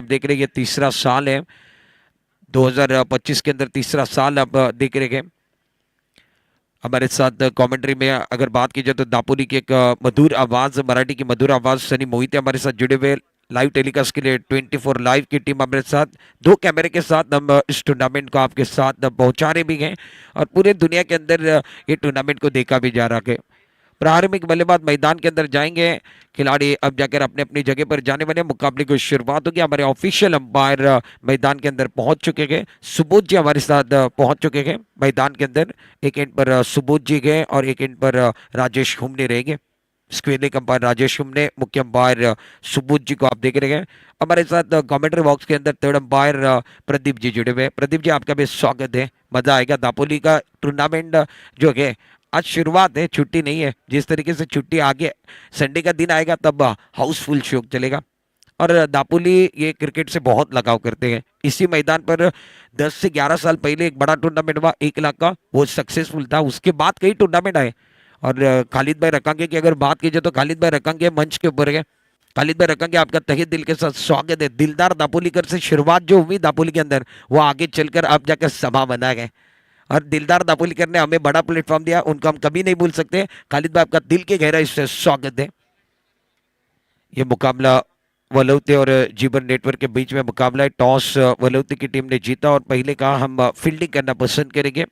देख रहे हैं, ये तीसरा साल है 2025 के अंदर, तीसरा साल आप देख रहे हैं। हमारे साथ कमेंट्री में अगर बात की जाए तो दापोली की एक मधुर आवाज, मराठी की मधुर आवाज सनी मोहिते हमारे साथ जुड़े हुए लाइव टेलीकास्ट के लिए। 24 लाइव की टीम हमारे साथ 2 कैमरे के साथ हम इस टूर्नामेंट को आपके साथ पहुंचाने भी हैं और पूरे दुनिया के अंदर ये टूर्नामेंट को देखा भी जा रहा है। प्रारंभिक बल्लेबाज मैदान के अंदर जाएंगे, खिलाड़ी अब जाकर अपने अपनी जगह पर जाने वाले। मुकाबले की शुरुआत होगी। हमारे ऑफिशियल अंपायर मैदान के अंदर पहुंच चुके हैं। सुबोध जी हमारे साथ पहुंच चुके हैं मैदान के अंदर। एक एंड पर सुबोध जी गए और एक एंड पर राजेश हुमने रहेंगे। स्क्रीनिंग अंपायर राजेश हुमने, मुख्य अंपायर सुबोध जी को आप देख रहे हैं। हमारे साथ कमेंट्री बॉक्स के अंदर थर्ड अंपायर प्रदीप जी जुड़े हुए। प्रदीप जी आपका भी स्वागत है, मजा आएगा। दापोली का टूर्नामेंट जो है आज शुरुआत है, छुट्टी नहीं है। जिस तरीके से छुट्टी आगे संडे का दिन आएगा तब हाउसफुल शो चलेगा। और दापोली ये क्रिकेट से बहुत लगाव करते हैं। इसी मैदान पर 10 से 11 साल पहले एक बड़ा टूर्नामेंट हुआ 1 लाख का, वो सक्सेसफुल था। उसके बाद कई टूर्नामेंट आए। और खालिद भाई रकांगे की अगर बात की जाए तो खालिद भाई रकांगे मंच के ऊपर है। खालिद भाई रकांगे आपका तहे दिल के साथ स्वागत है। दिलदार दापोलीकर से शुरुआत जो हुई दापोली के अंदर, वो आगे चलकर अब जाकर सभा बना गए और दिलदार दापोलीकर ने हमें बड़ा प्लेटफॉर्म दिया, उनको हम कभी नहीं भूल सकते। खालिद भाई आपका दिल के गहराई से स्वागत है। ये मुकाबला वलौते और जीवन नेटवर्क के बीच में मुकाबला है। टॉस वलौते की टीम ने जीता और पहले कहा हम फील्डिंग करना पसंद करेंगे।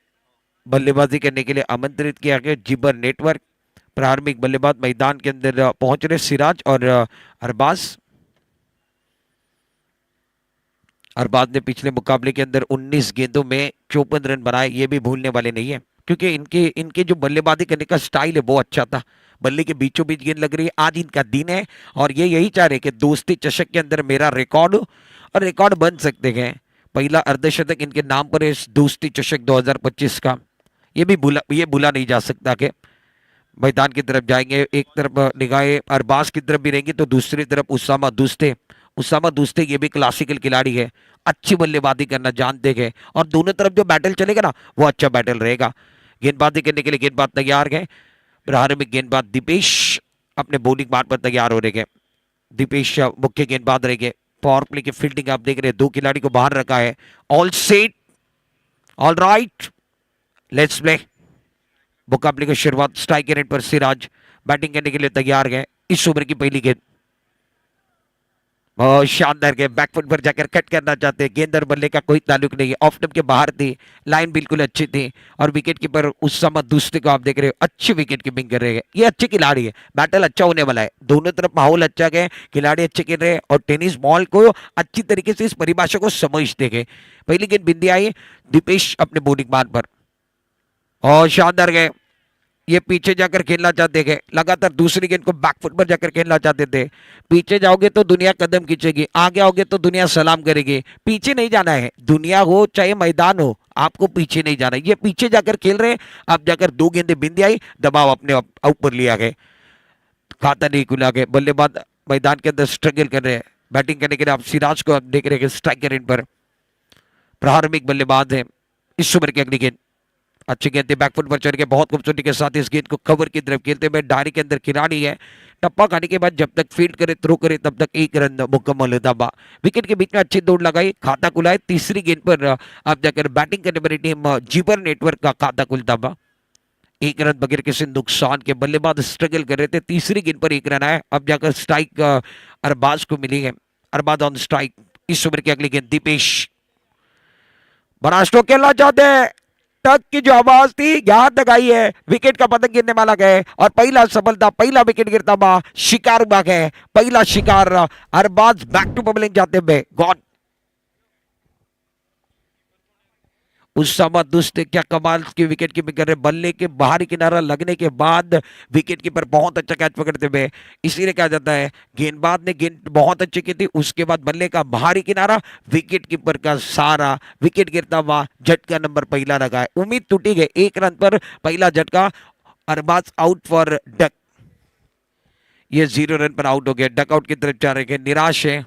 बल्लेबाजी करने के लिए आमंत्रित किया गया जीवन नेटवर्क। प्रारंभिक बल्लेबाज मैदान के अंदर पहुंच रहे सिराज और अरबाज। अरबाज ने पिछले मुकाबले के अंदर 19 गेंदों में 54 रन बनाए, ये भी भूलने वाले नहीं है, क्योंकि इनके इनके जो बल्लेबाजी करने का स्टाइल है वो अच्छा था। बल्ले के बीचों बीच गेंद लग रही है। आज इनका दिन है और ये यही चाह रहे कि दोस्ती चषक के अंदर मेरा रिकॉर्ड और रिकॉर्ड बन सकते हैं। पहला अर्धशतक इनके नाम पर है इस दोस्ती चषक 2025 का। ये भूला नहीं जा सकता। कि मैदान की तरफ जाएंगे, एक तरफ निगाहें अरबाज की तरफ भी रहेंगी तो दूसरी तरफ उसामा दुस्ते ये भी क्लासिकल खिलाड़ी है, अच्छी बल्लेबाजी करना जानते हैं और दोनों तरफ जो बैटल चलेगा ना वो अच्छा बैटल रहेगा। गेंदबाजी करने के लिए गेंदबाज तैयार है। प्रारंभिक गेंदबाज दीपेश अपने बॉलिंग मार्ग पर तैयार हो रहे हैं। दीपेश मुख्य गेंदबाज रहेंगे। पावर प्ले की फील्डिंग आप देख रहे हैं, 2 खिलाड़ी को बाहर रखा है। All set, all right, let's play. मुकाबले की शुरुआत स्ट्राइक रेट पर सिराज बैटिंग करने के लिए तैयार है। इस ओवर की पहली गेंद बहुत शानदार गेंद, बैकफुट पर जाकर कट करना चाहते हैं। गेंद और बल्ले का कोई ताल्लुक नहीं है, ऑफ स्टंप के बाहर थी, लाइन बिल्कुल अच्छी थी और विकेट कीपर उस समय दूसरे को आप देख रहे हो अच्छी विकेट कीपिंग कर रहे हैं। ये अच्छे खिलाड़ी है, बैटल अच्छा होने वाला है। दोनों तरफ माहौल अच्छा है, खिलाड़ी अच्छे खेल रहे हैं और टेनिस बॉल को अच्छी तरीके से इस परिभाषा को समझते हैं। पहली गेंद बिंदी आई दीपेश अपने बॉलिंग मान पर और शानदार गए। ये पीछे जाकर खेलना चाहते थे, लगातार दूसरी गेंद को बैकफुट पर जाकर खेलना चाहते थे। पीछे जाओगे तो दुनिया कदम खींचेगी, आगे आओगे तो दुनिया सलाम करेगी। पीछे नहीं जाना है, दुनिया हो चाहे मैदान हो, आपको पीछे नहीं जाना है। ये पीछे जाकर खेल रहे हैं। अब जाकर 2 गेंदें बिंदी आई, दबाव अपने ऊपर लिया गया, खाता नहीं खुला गया। बल्लेबाज मैदान के अंदर स्ट्रगल कर रहे हैं। बैटिंग करने के लिए आप सिराज को देख रहे हैं स्ट्राइक रेट पर। प्रारंभिक बल्लेबाज है। इस ओवर की अगली गेंद अच्छी गेंद बैकफुट पर चढ़ के बहुत खूबसूरती के साथ इस गेंद को कवर की तरफ खेलते हुए डायरी के अंदर खिलाड़ी है। टप्पा खाने के बाद जब तक फील्ड करे, थ्रो करे, तब तक 1 रन मुकम्मल होता बा। विकेट के बीच में अच्छी दौड़ लगाई, खाता खुलाए। तीसरी गेंद पर आप जाकर बैटिंग करने वाली टीम जीवन नेटवर्क का खाता खुलता बा। 1 रन बगैर किसी नुकसान के। बल्लेबाज स्ट्रगल कर रहे थे, तीसरी गेंद पर 1 रन आया। अब जाकर स्ट्राइक अरबाज को मिली है। Arbaaz on strike. इस ओवर की अगली गेंद दीपेश बड़ा स्ट्रोक खेलना चाहते हैं। टक की जो आवाज थी यहां तक आई है, विकेट का पतंग गिरने वाला गए और पहला सफलता, पहला विकेट गिरता हुआ शिकार हुआ है। पहला शिकार अरबाज बैक टू बबलिंग जाते हुए गॉन। उस समय दुष्ट क्या कमाल की विकेट कीपिंग कर रहे। बल्ले के बाहरी किनारा लगने के बाद विकेट कीपर बहुत अच्छा कैच पकड़ते हुए, इसीलिए कहा जाता है गेंदबाज ने गेंद बहुत अच्छी की थी। उसके बाद बल्ले का बाहरी किनारा, विकेट कीपर का सारा, विकेट गिरता हुआ, झटका नंबर पहला लगा है। उम्मीद टूटी गई, 1 रन पर पहला झटका। Arbaaz out for duck. ये 0 रन पर आउट हो गया, डक आउट की तरफ जा रहे हैं। निराश है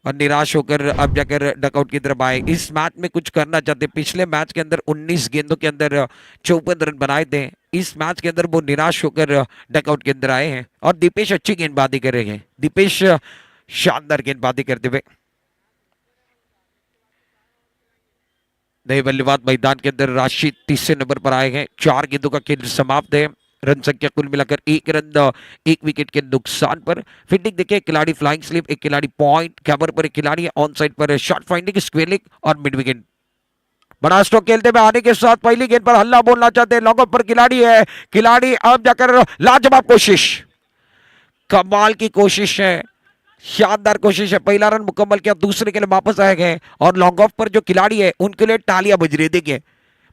और निराश होकर अब जाकर डकआउट की तरफ आए। इस मैच में कुछ करना चाहते। पिछले मैच के अंदर 19 गेंदों के अंदर 54 रन बनाए थे। इस मैच के अंदर वो निराश होकर डकआउट के अंदर आए हैं और दीपेश अच्छी गेंदबाजी कर रहे हैं। दीपेश शानदार गेंदबाजी करते हुए नए बल्लेबाज मैदान के अंदर राशिद तीसरे नंबर पर आए हैं। 4 गेंदों का खेल समाप्त है। रन संख्या कुल मिलाकर 1 रन 1 विकेट के नुकसान पर। फील्डिंग देखिए, खिलाड़ी फ्लाइंग स्लिप, एक खिलाड़ी पॉइंट, कैमर पर एक खिलाड़ी ऑन साइड पर शॉट फाइंडिंग, स्क्वेयर लेग और मिड विकेट। बड़ा स्ट्रोक खेलते हुए आने के साथ पहली गेंद पर हल्ला बोलना चाहते हैं। लॉन्ग ऑफ पर खिलाड़ी है, खिलाड़ी अब जाकर लाजवाब कोशिश, कमाल की कोशिश है, शानदार कोशिश है। पहला रन मुकम्मल किया, दूसरे के लिए वापस आए गए और लॉन्ग ऑफ पर जो खिलाड़ी है उनके लिए तालियां बज रही। देखिए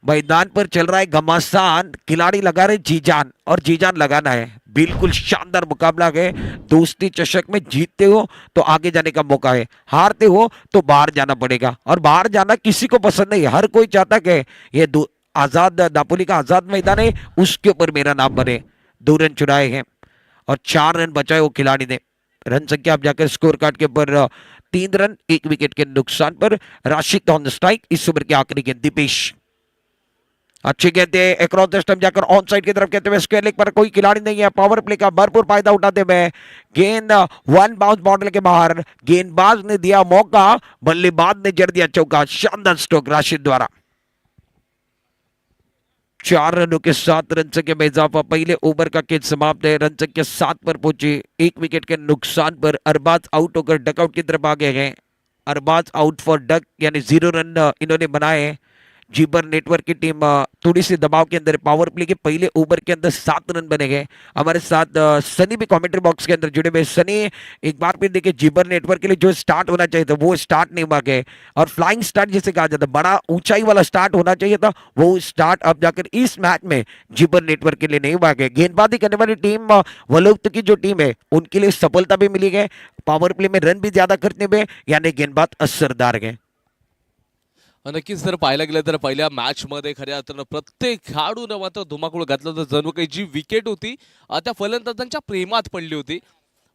मैदान पर चल रहा है घमासान, खिलाड़ी लगा रहे जी जान और जी जान लगाना है। बिल्कुल शानदार मुकाबला है। दोस्ती चषक में जीतते हो तो आगे जाने का मौका है, हारते हो तो बाहर जाना पड़ेगा और बाहर जाना किसी को पसंद नहीं। हर कोई चाहता कि ये आजाद दापोली का आजाद मैदान है, उसके ऊपर मेरा नाम बने। 2 रन चुराए हैं और 4 रन बचाए वो खिलाड़ी ने। रन संख्या आप जाकर स्कोर कार्ड के ऊपर 3 रन 1 विकेट के नुकसान पर। राशिद ऑन स्ट्राइक, इस ओवर की आखिरी गेंद दीपेश। अच्छी गेंद है, अक्रॉस द स्टंप जाकर ऑन साइड की तरफ कहते हुए स्क्वायर लेग पर कोई खिलाड़ी नहीं है। पावर प्ले का भरपूर फायदा उठाते हुए गेंद 1 बाउंस बाउंड्री के बाहर। गेंदबाज ने दिया मौका, बल्लेबाज ने जड़ दिया चौका। शानदार स्ट्रोक राशिद द्वारा। 4 रनों के 7 रन संख्या में इजाफा। पहले ओवर का खेल समाप्त है। रन संख्या 7 पर पहुंचे, 1 विकेट के नुकसान पर। अरबाज आउट होकर डकआउट की तरफ आ गए हैं। अरबाज आउट फॉर डक, यानी 0 रन इन्होंने बनाए। जीबर नेटवर्क की टीम थोड़ी सी दबाव के अंदर। पावर प्ले के पहले ओवर के अंदर 7 रन बने गए। हमारे साथ सनी भी कमेंट्री बॉक्स के अंदर जुड़े हुए। सनी, एक बार फिर देखिए, जीबर नेटवर्क के लिए जो स्टार्ट होना चाहिए था वो स्टार्ट नहीं हुआ गया और फ्लाइंग स्टार्ट जिसे कहा जाता है, बड़ा ऊंचाई वाला स्टार्ट होना चाहिए था, वो स्टार्ट अब जाकर इस मैच में जीबर नेटवर्क के लिए नहीं हुआ गया। गेंदबाजी करने वाली टीम वलुक्त की जो टीम है उनके लिए सफलता भी मिली है। पावर प्ले में रन भी ज्यादा करते हुए, यानी गेंदबाज असरदार गए। नक्कीच जर पाहायला गेलं तर पहिल्या मॅचमध्ये खऱ्या अर्थानं प्रत्येक खेळाडूनं मात्र धुमाकूळ घातलं होतं. जणू काही जी विकेट होती त्या फलंदाजांच्या प्रेमात पडली होती.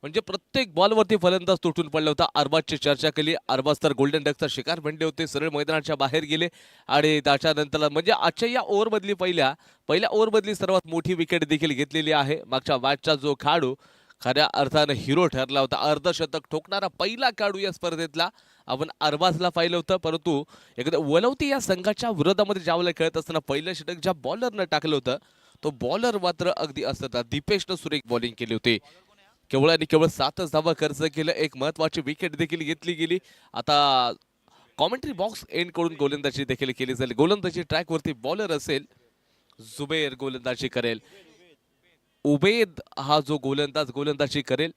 म्हणजे प्रत्येक बॉलवरती फलंदाज तुटून पडला होता. अरबाजची चर्चा केली. अरबाज तर गोल्डन डकचा शिकार बनले होते. सरळ मैदानाच्या बाहेर गेले आणि त्याच्यानंतर म्हणजे आजच्या या ओव्हरमधली पहिल्या ओव्हरमधली सर्वात मोठी विकेट देखील घेतलेली आहे. मागच्या मॅचचा जो खेळाडू खऱ्या अर्थानं हिरो ठरला होता, अर्धशतक ठोकणारा पहिला खेळाडू या स्पर्धेतला आपण अरबाजला पाहिलं होतं. परंतु एकदा वलवती या संघाच्या विरोधामध्ये ज्यावेळेला खेळत असताना पहिलं षटक ज्या बॉलरनं टाकलं होतं, तो बॉलर मात्र अगदी असता दीपेशनं सुरेख बॉलिंग केली होती. केवळ आणि केवळ 7च धावा खर्च केलं. एक महत्वाची विकेट देखील घेतली गेली. आता कॉमेंट्री बॉक्स एंड कडून गोलंदाजी देखील केली जाईल. गोलंदाजी ट्रॅकवरती बॉलर असेल, जुबेर गोलंदाजी करेल. उबेद हा जो गोलंदाजी करेल.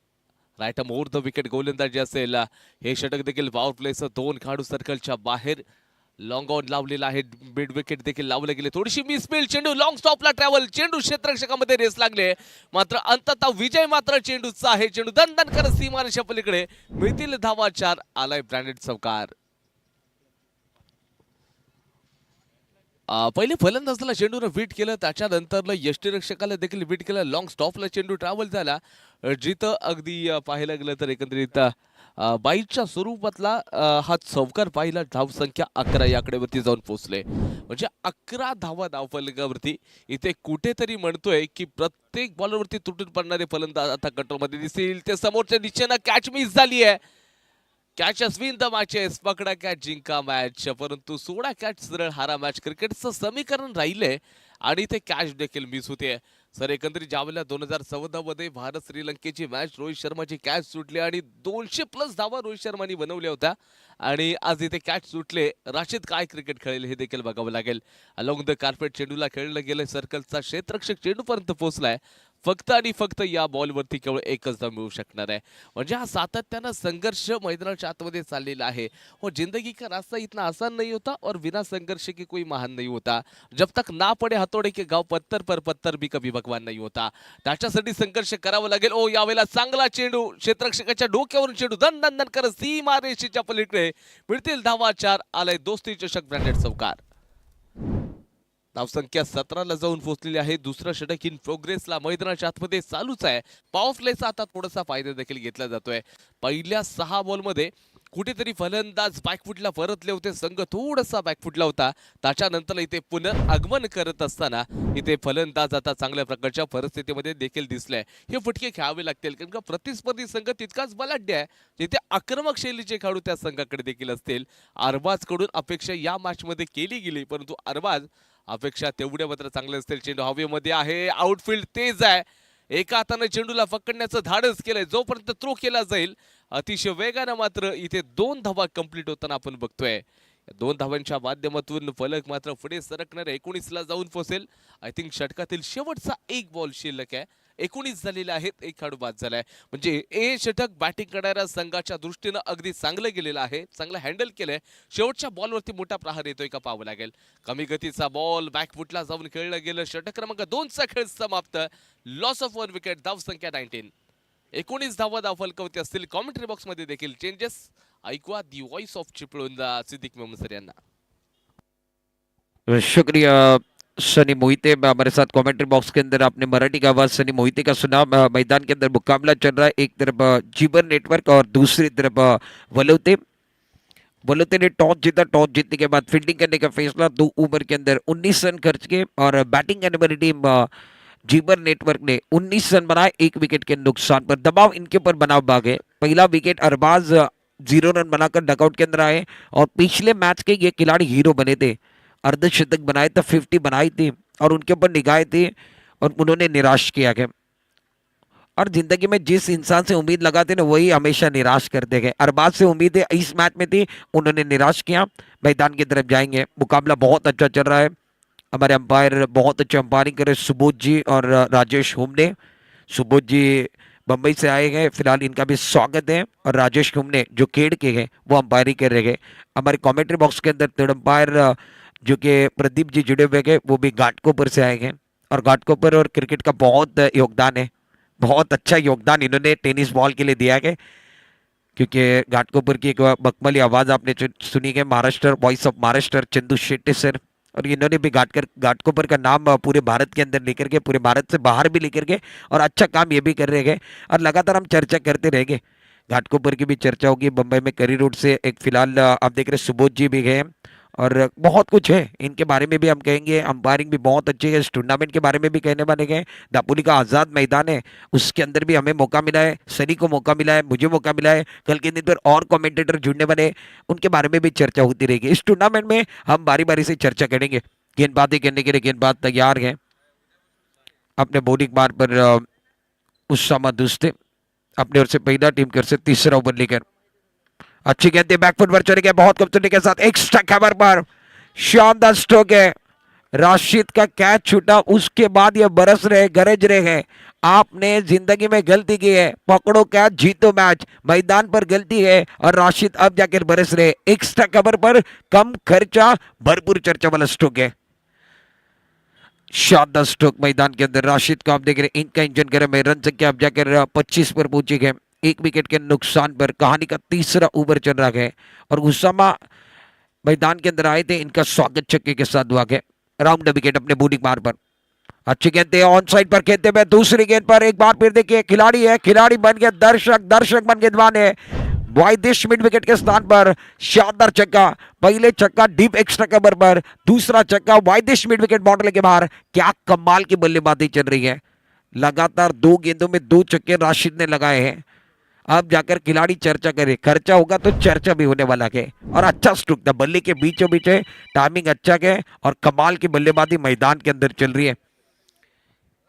राईट मोर द विकेट गोलंदाजी असेल. हे षटक देखील पॉवर प्लेचं 2 खेळाडू सर्कलच्या बाहेर. लॉंग ऑन लावलेला आहे. मिड विकेट देखील लावले गेले. थोडीशी मिसफील्ड, चेंडू लॉंग स्टॉपला ट्रॅव्हल, चेंडू क्षेत्ररक्षकामध्ये रेस लागले. मात्र अंततः विजय मात्र चेंडूचा आहे. चेंडू दणदण करत सीमारेषा पलीकडे मिळतील धावा. 4 आलाय ब्रँडेड चौकार. पहिले फलंदाजाला चेंडूनं विट केलं, त्याच्यानंतर यष्टीरक्षकाला देखील विट केलं. लॉंग स्टॉपला चेंडू ट्रॅव्हल झाला. जिथं अगदी पाहायला गेलं तर एकंदरीत 22च्या स्वरूपातला हा चौकार पाहिला. धावसंख्या 11 या आकड्यावरती जाऊन पोहोचले. म्हणजे 11 धावा धावफलकावरती. इथे कुठेतरी म्हणतोय की प्रत्येक बॉलरवरती तुटून पडणारे फलंदाज आता कंट्रोलमध्ये दिसतील. ते समोरच्या दिशेनं कॅच मिस झाली आहे. कॅचेस विन द मॅचेस, पकडा कॅच जिंका मॅच. परंतु 16 कॅच सरळ हारा मॅच. क्रिकेटचं समीकरण राहिले आणि ते कॅच देखील मिस होते. सर एकंदरीत ज्यावेळेला 2014 मध्ये भारत श्रीलंकेची मॅच रोहित शर्माची कॅच सुटली आणि 200+ धावा रोहित शर्मानी बनवल्या होत्या आणि आज इथे कॅच सुटले. राशिद काय क्रिकेट खेळेल हे देखील बघावं लागेल. अलॉंग द कार्पेट चेंडूला खेळलं गेलं. सर्कलचा क्षेत्ररक्षक चेंडूपर्यंत पोहोचलाय. फक्त आणि फक्त या बॉलवरती केवळ एकच धाव मिळू शकणार आहे. म्हणजे हा सातत्यानं संघर्ष मैदानाच्या आतमध्ये चाललेला आहे. हो, जिंदगी का रास्ता इतना आसान नहीं होता और बिना संघर्ष के कोई महान नहीं होता. जब तक ना पडे हातोडे के गाव पत्थर पर पत्थर भी कभी भगवान नहीं होता. त्याच्यासाठी संघर्ष करावा लागेल. ओ यावेळेला चांगला चेंडू क्षेत्ररक्षकाच्या डोक्यावरून चेंडू दन दन दन करत सीमा रेषेच्या पलीकडे मिळतील धावा. 4 आलाय दोस्ती चषक ब्रँडेड चौकार. धावसंख्या 17ला जाऊन पोहोचलेली आहे. दुसरं षटक इन प्रोग्रेसला मैदानाच्या आतमध्ये चालूच आहे. पॉवर प्लेचा आता थोडासा फायदा देखील घेतला जातोय. पहिल्या 6 बॉलमध्ये कुठेतरी फलंदाज बॅकफुटला परतले होते, संघ थोडासा बॅकफुटला होता. त्याच्यानंतर इथे पुनरागमन करत असताना इथे फलंदाज आता चांगल्या प्रकारच्या परिस्थितीमध्ये देखील दिसलाय. हे फटके खेळावे लागतील कारण का प्रतिस्पर्धी संघ तितकाच बलाढ्य आहे. जिथे आक्रमक शैलीचे खेळाडू त्या संघाकडे देखील असतील. अरबाज कडून अपेक्षा या मॅच मध्ये केली गेली, परंतु अरबाज अपेक्षा तेवढ्या मात्र चांगले असतील. चेंडू हवेमध्ये आहे, आउटफील्ड तेज आहे. एका हाताने चेंडूला पकडण्याचं धाडस केलंय. जोपर्यंत थ्रो केला जाईल अतिशय वेगानं मात्र इथे 2 धावा कंप्लीट होताना आपण बघतोय. 2 धावांच्या माध्यमातून फलक मात्र पुढे सरकणार 19 ला जाऊन पोहोचेल. आय थिंक षटकातील शेवटचा एक बॉल शिल्लक आहे. 19 झालेले आहेत, एक खेळाडू बाद झालाय. म्हणजे हे षटक बॅटिंग करणाऱ्या संघाच्या दृष्टीनं अगदी चांगलं गेलेलं आहे, चांगलं हँडल केलंय. शेवटच्या बॉलवरती मोठा प्रहार येतोय का पाहावं लागेल. कमी गतीचा बॉल बॅकफुटला जाऊन खेळलं गेलं. षटक क्रमांक 2 चा खेळ समाप्त. लॉस ऑफ 1 विकेट, धाव संख्या 19. 19 धावा फलकावती असतील. कॉमेंट्री बॉक्स मध्ये देखील चेंजेस ऐकूया the voice of Chiplun Siddique Memon sir यांना. शुक्रिया सनी मोहिते। हमारे साथ कमेंट्री बॉक्स के अंदर आपने मराठी का आवाज सनी मोहिते का सुना। मैदान के अंदर मुकाबला चल रहा है, एक तरफ जीवन नेटवर्क और दूसरी तरफ वलोते। वलोते ने टॉस जीता, टॉस जीतने के बाद फील्डिंग करने का फैसला 2 ओवर के अंदर 19 रन खर्च के और बैटिंग करने वाली टीम जीवन नेटवर्क ने 19 रन बनाए, 1 विकेट के नुकसान पर। दबाव इनके ऊपर बना भागे। पहला विकेट अरबाज 0 रन बनाकर डकआउट के अंदर आए और पिछले मैच के ये खिलाड़ी हीरो बने थे। अर्धशतक बनाए थे, 50 बनाई थी और उनके ऊपर निगाहें थी और उन्होंने निराश किया गया। और जिंदगी में जिस इंसान से उम्मीद लगाते ना वही हमेशा निराश करते गए। अरबाज से उम्मीदें इस मैच में थी, उन्होंने निराश किया। मैदान की तरफ जाएंगे। मुकाबला बहुत अच्छा चल रहा है। हमारे अंपायर बहुत अच्छे अंपायरिंग करे, सुबोध जी और राजेश हुमने। सुबोध जी बम्बई से आए हैं, फिलहाल इनका भी स्वागत है। और राजेश हुमने जो खेड़ के हैं वो अंपायरिंग कर रहे हैं। हमारे कमेंट्री बॉक्स के अंदर थर्ड अंपायर जो कि प्रदीप जी जुड़े हुए हैं, वो भी घाटकोपर से आए हैं। और घाटकोपर और क्रिकेट का बहुत योगदान है, बहुत अच्छा योगदान इन्होंने टेनिस बॉल के लिए दिया है। क्योंकि घाटकोपर की एक मखमली आवाज़ आपने सुनी है, Maharashtra, voice of Maharashtra, Chandu Shetty sir. और इन्होंने भी घाटकोपर का नाम पूरे भारत के अंदर लेकर के, पूरे भारत से बाहर भी लेकर के, और अच्छा काम ये भी कर रहे हैं। और लगातार हम चर्चा करते रहेंगे। घाटकोपर की भी चर्चा होगी। बम्बई में करी रोड से एक फिलहाल आप देख रहे सुबोध जी भी गए और बहुत कुछ है इनके बारे में भी हम कहेंगे। अंपायरिंग भी बहुत अच्छी है। इस टूर्नामेंट के बारे में भी कहने वाले गए। दापोली का आज़ाद मैदान है, उसके अंदर भी हमें मौका मिला है, सनी को मौका मिला है, मुझे मौका मिला है। कल के दिन पर और कमेंटेटर जुड़ने वाले, उनके बारे में भी चर्चा होती रहेगी। इस टूर्नामेंट में हम बारी बारी से चर्चा करेंगे। गेंदबाजी करने के लिए गेंदबाज तैयार हैं। अपने बॉलिंग बार पर उस्सामा दुस्ते अपने ओर से पहला टीम कर से तीसरा ओवर लेकर अच्छी गेंद बैकफुट पर चले गए, बहुत खूबसूरती के साथ एक्स्ट्रा कवर पर शानदार स्ट्रोक है। राशिद का कैच छूटा, उसके बाद ये बरस रहे, गरज रहे हैं, आपने जिंदगी में गलती की है, पकड़ो कैच, जीतो मैच। मैदान पर गलती है और राशिद अब जाकर बरस रहे। एक्स्ट्रा कवर पर कम खर्चा, भरपूर चर्चा वाला स्ट्रोक है। शानदार स्ट्रोक मैदान के अंदर राशिद को आप देख रहे हैं। इनका इंजन गर्म है। रन संख्या अब जाकर 25 पर पहुंची गए, 1 विकेट के नुकसान पर। कहानी का तीसरा ओवर चल रहा है और उसामा मैदान के अंदर आए थे। इनका स्वागत छक्के के साथ हुआ है। राउंड विकेट अपने बॉलिंग बार पर। अच्छी गेंद ऑन साइड पर खेलते हुए दूसरी गेंद पर एक बार फिर देखिए खिलाड़ी है, खिलाड़ी बन गया दर्शक, दर्शक बन गए दीवाने है। वाइदिश मिड विकेट के स्थान पर शानदार छक्का। पहले छक्का डीप एक्स्ट्रा कवर पर, दूसरा छक्का वाइदिश मिड विकेट बाउंड्री के बाहर। क्या कमाल की बल्लेबाजी चल रही है। लगातार 2 गेंदों में 2 छक्के राशिद ने लगाए हैं। अब जाकर खिलाड़ी चर्चा करे, खर्चा होगा तो चर्चा भी होने वाला है। और अच्छा स्ट्रोक था, बल्ले के बीचों बीच है, टाइमिंग अच्छा है और कमाल की बल्लेबाजी मैदान के अंदर चल रही है।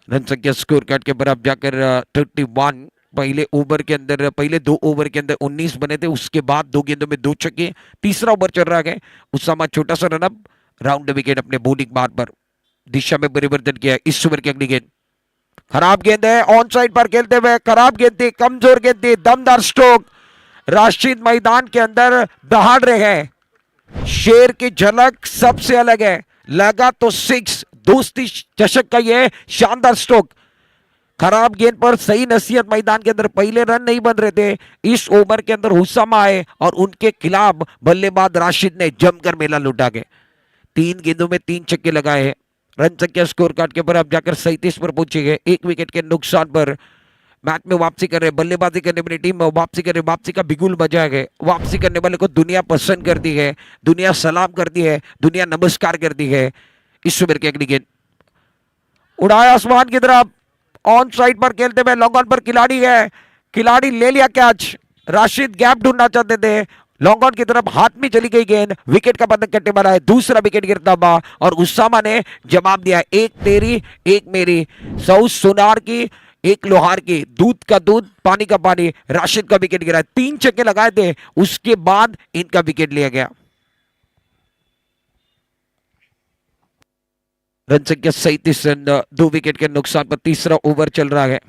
रन संख्या स्कोर कार्ड के ऊपर अब जाकर 31। पहले ओवर के अंदर, पहले 2 ओवर के अंदर 19 बने थे, उसके बाद 2 गेंदों में 2 छक्के। तीसरा ओवर चल रहा है। उसामा छोटा सा रनअप, राउंड विकेट अपने बॉलिंग बार पर। दिशा में परिवर्तन किया। इस ओवर की अगली गेंद खराब गेंद है, ऑन साइड पर खेलते हुए खराब गेंद थी, कमजोर गेंद थी, दमदार स्ट्रोक। राशिद मैदान के अंदर दहाड़ रहे हैं। शेर की झलक सबसे अलग है। लगा तो 6, दोस्ती चषक का ये शानदार स्ट्रोक। खराब गेंद पर सही नसीहत मैदान के अंदर। पहले रन नहीं बन रहे थे। इस ओवर के अंदर हुसामा आए और उनके खिलाफ बल्लेबाज राशिद ने जमकर मेला लुटा के 3 गेंदों में 3 छक्के लगाए हैं। रन संख्या स्कोर कार्ड के ऊपर अब जाकर 37 पर पहुंचे गए, 1 विकेट के नुकसान पर। मैच में वापसी कर रहे, बल्लेबाजी करने वाली टीम वापसी कर रही, वापसी का बिगुल बजा है। वापसी करने वाले को दुनिया पसंद करती है, दुनिया सलाम करती है, दुनिया नमस्कार करती है। इस ओवर की अगली गेंद उड़ाया आसमान की तरफ, ऑन साइड पर खेलते हुए लॉन्ग ऑन पर खिलाड़ी है, खिलाड़ी ले लिया कैच। राशिद गैप ढूंढना चाहते थे, लॉन्ग ऑन की तरफ हाथ में चली गई गेंद, विकेट का पतन करने वाला है, दूसरा विकेट गिरता हुआ और उसामा ने जवाब दिया, एक तेरी एक मेरी, 100 सोनार की एक लोहार की, दूध का दूध पानी का पानी। राशिद का विकेट गिरा, 3 छक्के लगाए थे, उसके बाद इनका विकेट लिया गया। रन संख्या 37 रन, 2 विकेट के नुकसान पर तीसरा ओवर चल रहा है।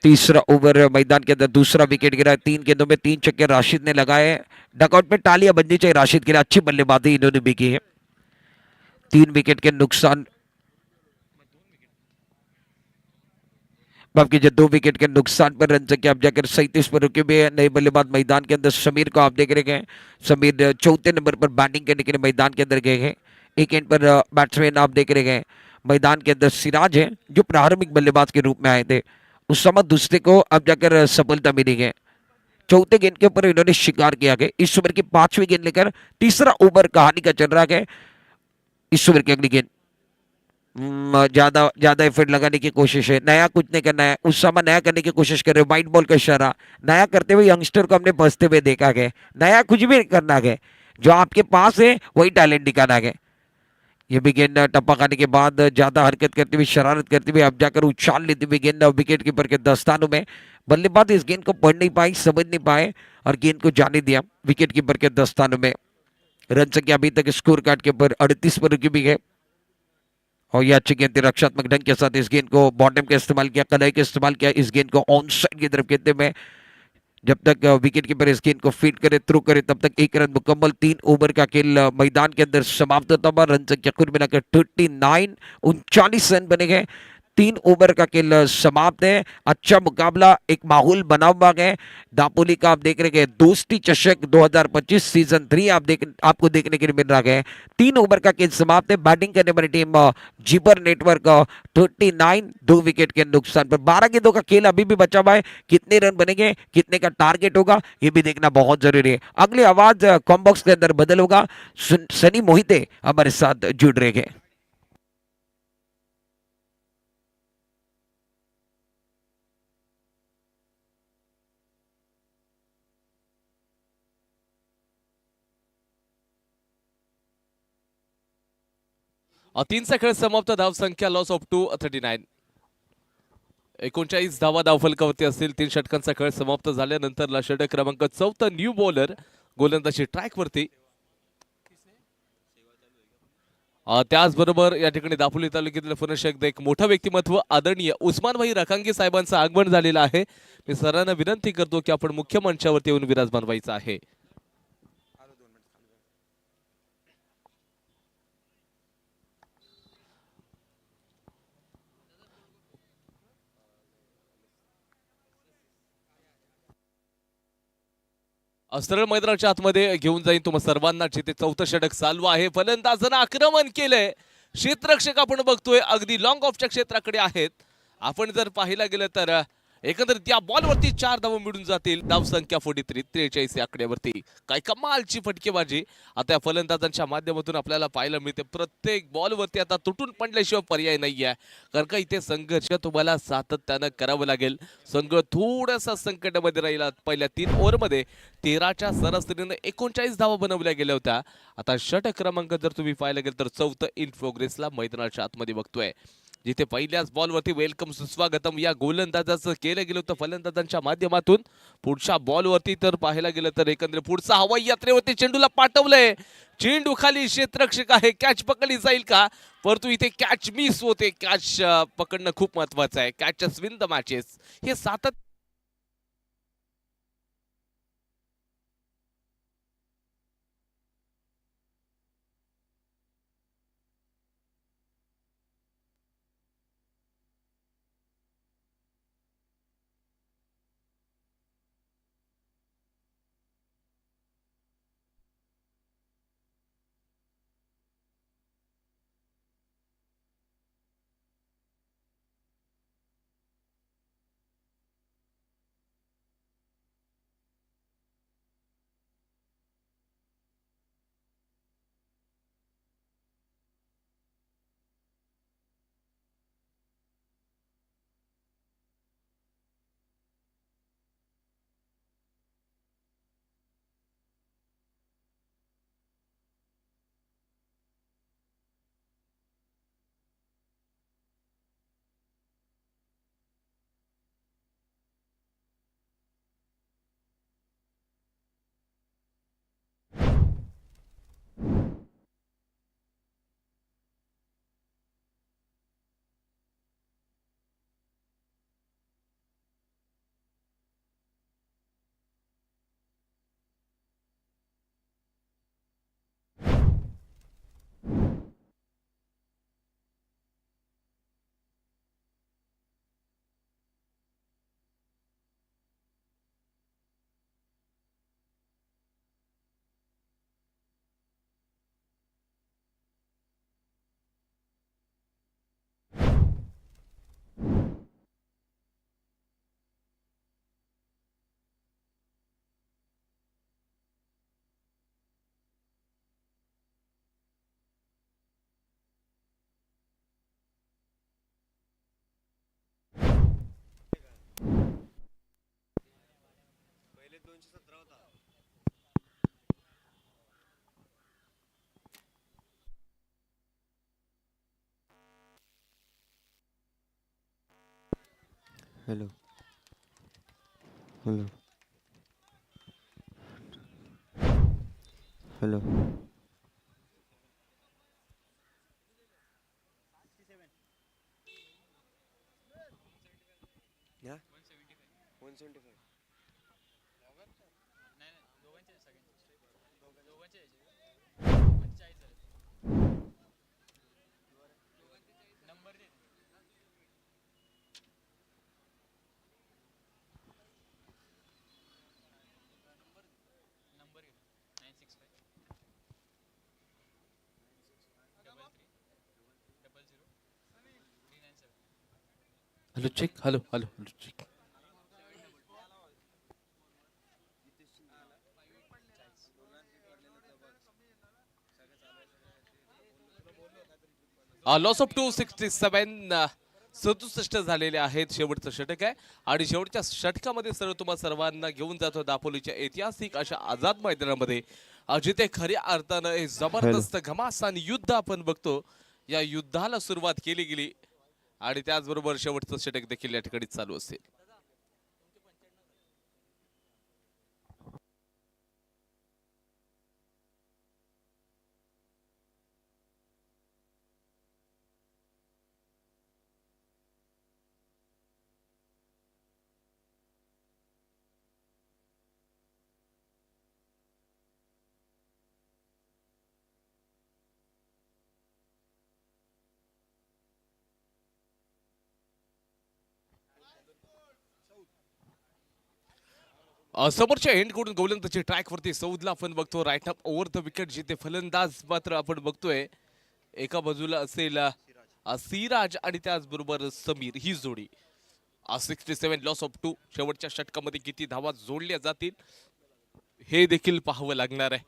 तीसरा ओवर मैदान के अंदर, दूसरा विकेट गिरा, 3 गेंदों में 3 छक्के राशिद ने लगाए। डकआउट में तालियां बजनी चाहिए राशिद के लिए, अच्छी बल्लेबाजी इन्होंने भी की है। 3 विकेट के नुकसान, माफ कीजिए 2 विकेट के नुकसान पर रन संख्या अब जाकर 37 पर रुके हुए। नए बल्लेबाज मैदान के अंदर समीर को आप देख रहे हैं, समीर चौथे नंबर पर बैटिंग करने के लिए मैदान के अंदर गए हैं। एक एंड पर बैट्समैन आप देख रहे हैं मैदान के अंदर सिराज है, जो प्रारंभिक बल्लेबाज के रूप में आए थे। उस समय दूसरे को अब जाकर सफलता मिली है। चौथे गेंद के ऊपर इन्होंने शिकार किया है। इस ओवर की 5वीं गेंद लेकर तीसरा ओवर कहानी का चल रहा है। इस ओवर की अगली गेंद ज्यादा ज्यादा एफर्ट लगाने की कोशिश है, नया कुछ नहीं करना है। उस समय नया करने की कोशिश कर रहे, व्हाइट बॉल का इशारा, नया करते हुए यंगस्टर को हमने बचते हुए देखा है। नया कुछ भी करना है, जो आपके पास है वही टैलेंट दिखाना है। ये भी गेंद टप्पा खाने के बाद ज्यादा हरकत करते हुए, शरारत करते हुए अब जाकर उछाल लेते हुए गेंद विकेट कीपर के दस्तानों में। बल्लेबाज इस गेंद को पढ़ नहीं पाई, समझ नहीं पाए और गेंद को जाने दिया विकेट कीपर के दस्तानों में। रन संख्या अभी तक स्कोर कार्ड के ऊपर 38 पर रुकी हुई है और ये अच्छी गेंद थी, रक्षात्मक ढंग के साथ इस गेंद को बॉटम का इस्तेमाल किया, कलाई का इस्तेमाल किया, इस गेंद को ऑन साइड की तरफ खेलते में जब तक विकेट कीपर इस गेंद को फीड करे, थ्रो करे, तब तक 1 रन मुकम्मल। 3 ओवर का खेल मैदान के अंदर समाप्त होता हुआ। रन संख्या कुल मिलाकर 39, 39 रन बने गए। 3 ओवर का खेल समाप्त है। अच्छा मुकाबला, एक माहौल बना हुआ है। दापोली का आप देख रहे हैं दोस्ती चषक 2025 सीजन 3 आपको देखने के लिए मिल रहा है। 3 ओवर का खेल समाप्त है। बैटिंग करने वाली टीम जीपर नेटवर्क 39, 2 विकेट के नुकसान पर। 12 गेंदों का खेल अभी भी बचा हुआ है, कितने रन बनेंगे, कितने का टारगेट होगा, ये भी देखना बहुत जरूरी है। अगली आवाज कॉम्बॉक्स के अंदर बदल होगा, सनी मोहिते हमारे साथ जुड़ रहे हैं। तीनचा खेळ समाप्त, धावसंख्या लॉस ऑफ 239. 39 धावा धावफलकावरती असतील. 3 षटकांचा खेळ समाप्त झाल्यानंतर षटक क्रमांक 4 न्यू बॉलर गोलंदाजी ट्रॅकवरती. त्याचबरोबर या ठिकाणी दापोली तालुक्यातील पुन्हा एकदा एक मोठा व्यक्तिमत्व आदरणीय उस्मानभाई रखांगे साहेबांचं आगमन झालेलं आहे. मी सरांना विनंती करतो की आपण मुख्य मंचावरती येऊन विराजमान व्हायचं आहे. सरळ मैदानाच्या आतमध्ये घेऊन जाईन तुम्हा सर्वांना, जिथे 4थं षटक चालू आहे. फलंदाजांना आक्रमण केलंय, क्षेत्ररक्षक आपण बघतोय अगदी लॉंग ऑफच्या क्षेत्राकडे आहेत. आपण जर पाहायला गेलं तर एकंदरीत या बॉलवरती 4 धावा मिळून जातील. धाव संख्या 43, 43 या आकड्यावरती. काय कमालची फटकेबाजी आता या फलंदाजांच्या माध्यमातून आपल्याला पाहायला मिळते. प्रत्येक बॉलवरती आता तुटून पडल्याशिवाय पर्याय नाहीये, कारण का इथे संघर्ष तुम्हाला सातत्यानं करावं लागेल. संघ थोडासा संकटामध्ये राहिला. पहिल्या 3 ओव्हरमध्ये 13च्या सरासरीने 39 धावा बनवल्या गेल्या होत्या. आता षटक क्रमांक जर तुम्ही पाहायला गेल तर 4th इन प्रोग्रेसला मैदानाच्या आतमध्ये बघतोय, जिथे पहिल्याच बॉलवरती वेलकम सुस्वागतम या गोलंदाजाचं केलं गेलं होतं फलंदाजांच्या माध्यमातून. पुढच्या बॉलवरती तर पाहायला गेलं तर एकंदरीत पुढचा हवाई यात्रेवरती चेंडूला पाठवलंय. चेंडू खाली, क्षेत्ररक्षक आहे, कॅच पकडली जाईल का, परंतु इथे कॅच मिस होते. कॅच पकडणं खूप महत्वाचं आहे. कॅचेस विन द मॅचेस हे सातत्य हेलो हेलो हेलो या 175 hello check. Hello hello hello check. Loss of 267 67 झालेले आहेत. शेवटचं षटक आहे आणि शेवटच्या षटकामध्ये सर्व तुम्हा सर्वांना घेऊन जातो दापोलीच्या ऐतिहासिक अशा आझाद मैदानामध्ये जिथे खऱ्या अर्थानं हे जबरदस्त घमासान युद्ध आपण बघतो. या युद्धाला सुरुवात केली गेली आणि त्याचबरोबर शेवटचं षटक देखील या ठिकाणी चालू असेल. समोरच्या एंडकडून गोलंदाजी ट्रॅकवरती सौदला आपण बघतो. Right up over the wicket जिथे फलंदाज मात्र आपण बघतोय एका बाजूला असेल सिराज आणि त्याचबरोबर समीर ही जोडी. 67 लॉस ऑफ 2. शेवटच्या षटकामध्ये किती धावा जोडल्या जातील हे देखील पाहावं लागणार आहे.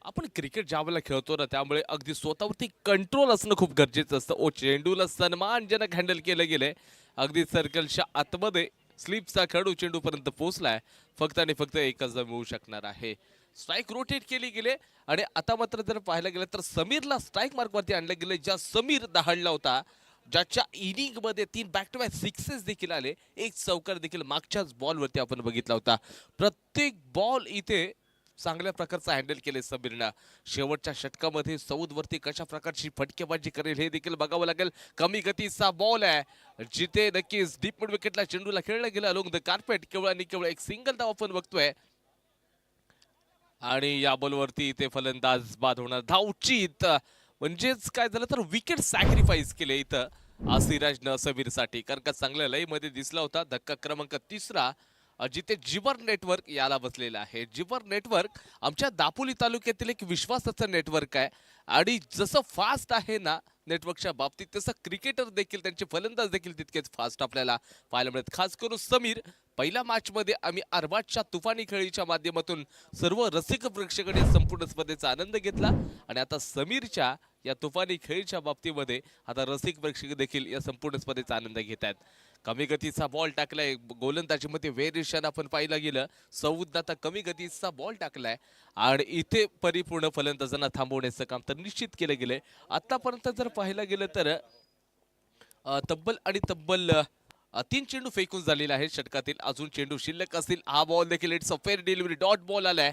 आपण क्रिकेट ज्यावेळेला खेळतो ना त्यामुळे अगदी स्वतःवरती कंट्रोल असणं खूप गरजेचं असतं. चेंडूला सन्मानजनक हँडल केलं गेलंय. अगदी सर्कलच्या आतमध्ये स्लिपचा खेळाडू चेंडूपर्यंत पोहोचलाय. फक्त आणि फक्त एकच मिळू शकणार आहे. स्ट्राईक रोटेट केली गेले आणि आता मात्र जर पाहायला गेलं तर समीरला स्ट्राईक मार्कवरती आणलं गेलं. ज्या समीर दहाडला होता ज्याच्या इनिंग मध्ये 3 बॅक टू बॅक सिक्सेस देखील आले. एक चौकार देखील मागच्याच बॉलवरती आपण बघितला होता. प्रत्येक बॉल इथे चांगल्या प्रकारचा हँडल केले समीरनं. शेवटच्या षटकामध्ये सौदवरती कशा प्रकारची फटकेबाजी करेल हे देखील बघावं लागेल. कमी गतीचा बॉल आहे जिथे नक्कीच डीप मिड विकेटला चेंडूला खेळला गेला अलोंग द कार्पेट. केवळ आणि केवळ एक सिंगल धाव आपण बघतोय आणि या बॉलवरती इथे फलंदाज बाद होणार. धावचीत म्हणजेच काय झालं तर विकेट सॅक्रिफाईस केले इथं सिराजनं समीरसाठी. कारण का चांगल्या लय मध्ये दिसला होता. धक्का क्रमांक 3 जिथे जिवर नेटवर्क याला बसलेलं आहे. जिवर नेटवर्क आमच्या दापोली तालुक्यातील एक विश्वासाचं नेटवर्क आहे आणि जसं फास्ट आहे ना नेटवर्कच्या बाबतीत तसं क्रिकेटर देखील त्यांचे फलंदाज देखील तितकेच फास्ट आपल्याला पाहायला मिळत. खास करून समीर पहिल्या मॅच मध्ये आम्ही अरबाजच्या तुफानी खेळीच्या माध्यमातून सर्व रसिक प्रेक्षकांनी संपूर्ण स्पर्धेचा आनंद घेतला आणि आता समीरच्या या तुफानी खेळीच्या बाबतीमध्ये आता रसिक प्रेक्षक देखील या संपूर्ण स्पर्धेचा आनंद घेत आहेत. कमी गतीचा बॉल टाकलाय. गोलंदाजीमध्ये व्हेरिएशन आपण पाहिलं गेलं. सौद आता कमी गतीचा बॉल टाकलाय आणि इथे परिपूर्ण फलंदाजांना थांबवण्याचं काम तर निश्चित केलं गेलंय. आतापर्यंत जर पाहायला गेलं तर तब्बल 3 चेंडू फेकून झालेले आहेत षटकातील. अजून चेंडू शिल्लक असतील. हा बॉल देखील it's a fair delivery. Dot ball आलाय.